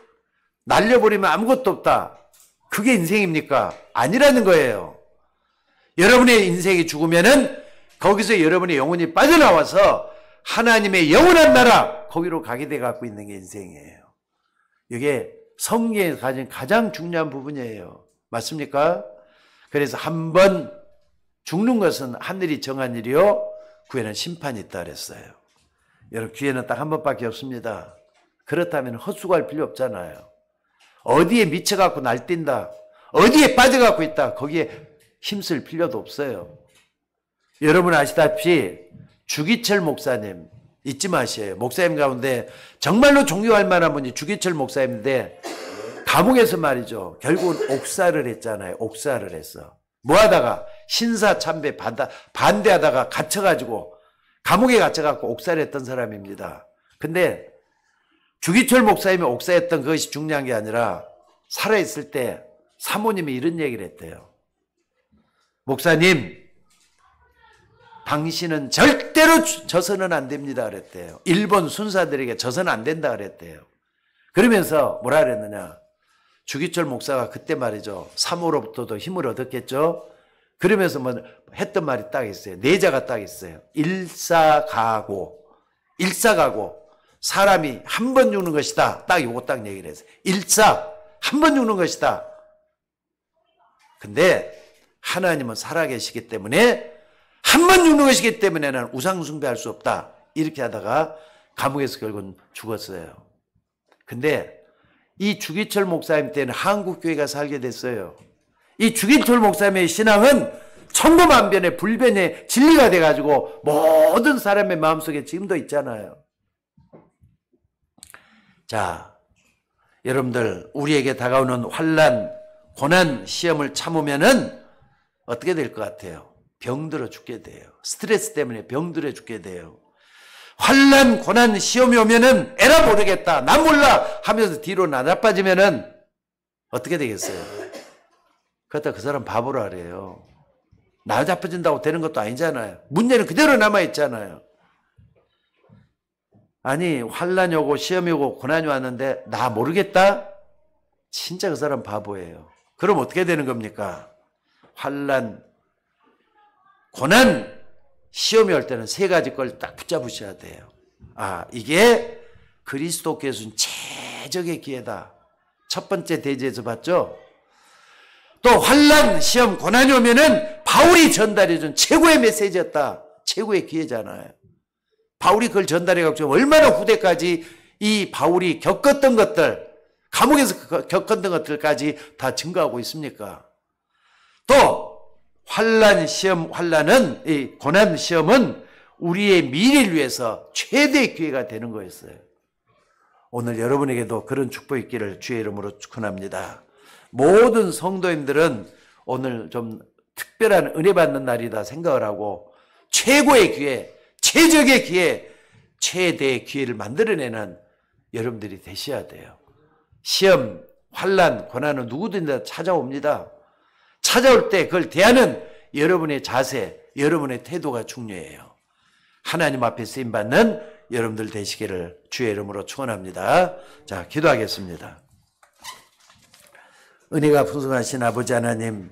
날려버리면 아무것도 없다. 그게 인생입니까? 아니라는 거예요. 여러분의 인생이 죽으면은 거기서 여러분의 영혼이 빠져나와서 하나님의 영원한 나라, 거기로 가게 돼 갖고 있는 게 인생이에요. 이게 성경에 가진 가장 중요한 부분이에요. 맞습니까? 그래서 한 번 죽는 것은 하늘이 정한 일이요, 구에는 심판이 있다 그랬어요. 여러분, 기회는 딱 한 번밖에 없습니다. 그렇다면 헛수고할 필요 없잖아요. 어디에 미쳐갖고 날뛴다, 어디에 빠져갖고 있다, 거기에 힘쓸 필요도 없어요. 여러분 아시다시피 주기철 목사님 잊지 마세요. 목사님 가운데 정말로 존경할 만한 분이 주기철 목사님인데, 감옥에서 말이죠, 결국은 옥사를 했잖아요. 옥사를 했어. 뭐 하다가 신사참배 반대하다가 갇혀가지고 감옥에 갇혀갖고 옥사를 했던 사람입니다. 근데 주기철 목사님이 옥사했던 그것이 중요한 게 아니라, 살아있을 때 사모님이 이런 얘기를 했대요. 목사님, 당신은 절대로 져서는 안 됩니다 그랬대요. 일본 순사들에게 져서는 안 된다 그랬대요. 그러면서 뭐라 그랬느냐, 주기철 목사가 그때 말이죠, 사모로부터도 힘을 얻었겠죠. 그러면서 뭐 했던 말이 딱 있어요. 내자가 딱 있어요. 일사가고, 사람이 한 번 죽는 것이다. 딱 요거 딱 얘기를 했어요. 한 번 죽는 것이다. 근데 하나님은 살아계시기 때문에, 한 번 죽는 것이기 때문에는 우상숭배할 수 없다. 이렇게 하다가 감옥에서 결국은 죽었어요. 근데 이 주기철 목사님 때는 한국교회가 살게 됐어요. 이 주기철 목사님의 신앙은 천고만변의 불변의 진리가 돼가지고 모든 사람의 마음속에 지금도 있잖아요. 자, 여러분들, 우리에게 다가오는 환난, 고난, 시험을 참으면은 어떻게 될 것 같아요? 병들어 죽게 돼요. 스트레스 때문에 병들어 죽게 돼요. 환난, 고난, 시험이 오면은 에라 모르겠다, 난 몰라 하면서 뒤로 나자빠지면은 어떻게 되겠어요? 그렇다 그 사람 바보라 그래요. 나자빠진다고 되는 것도 아니잖아요. 문제는 그대로 남아있잖아요. 아니, 환난이 오고 시험이 오고 고난이 왔는데 나 모르겠다? 진짜 그 사람 바보예요. 그럼 어떻게 되는 겁니까? 환난, 고난, 시험이 올 때는 세 가지 걸 딱 붙잡으셔야 돼요. 아, 이게 그리스도께서 준 최적의 기회다. 첫 번째 대지에서 봤죠? 또 환난, 시험, 고난이 오면은 바울이 전달해준 최고의 메시지였다. 최고의 기회잖아요. 바울이 그걸 전달해가지고 얼마나 후대까지 이 바울이 겪었던 것들, 감옥에서 겪었던 것들까지 다 증거하고 있습니까? 또 환난, 시험, 환난은, 이 고난, 시험은 우리의 미래를 위해서 최대의 기회가 되는 거였어요. 오늘 여러분에게도 그런 축복이 있기를 주의 이름으로 축원합니다. 모든 성도님들은 오늘 좀 특별한 은혜 받는 날이다 생각을 하고, 최고의 기회, 최적의 기회, 최대의 기회를 만들어내는 여러분들이 되셔야 돼요. 시험, 환난, 고난은 누구든지 찾아옵니다. 찾아올 때 그걸 대하는 여러분의 자세, 여러분의 태도가 중요해요. 하나님 앞에 쓰임받는 여러분들 되시기를 주의 이름으로 축원합니다. 자, 기도하겠습니다. 은혜가 풍성하신 아버지 하나님,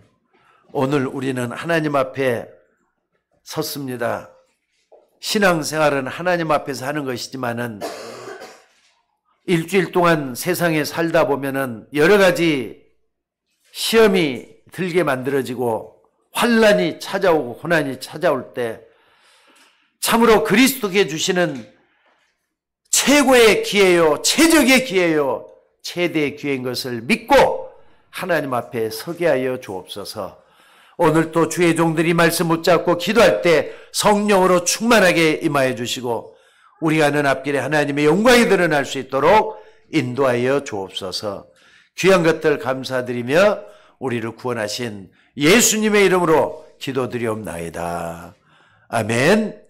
오늘 우리는 하나님 앞에 섰습니다. 신앙생활은 하나님 앞에서 하는 것이지만은 일주일 동안 세상에 살다 보면은 여러 가지 시험이 들게 만들어지고 환난이 찾아오고 고난이 찾아올 때 참으로 그리스도께 주시는 최고의 기회요, 최적의 기회요, 최대의 기회인 것을 믿고 하나님 앞에 서게 하여 주옵소서. 오늘 또 주의 종들이 말씀 붙잡고 기도할 때 성령으로 충만하게 임하여 주시고 우리가 하는 앞길에 하나님의 영광이 드러날 수 있도록 인도하여 주옵소서. 귀한 것들 감사드리며 우리를 구원하신 예수님의 이름으로 기도드리옵나이다. 아멘.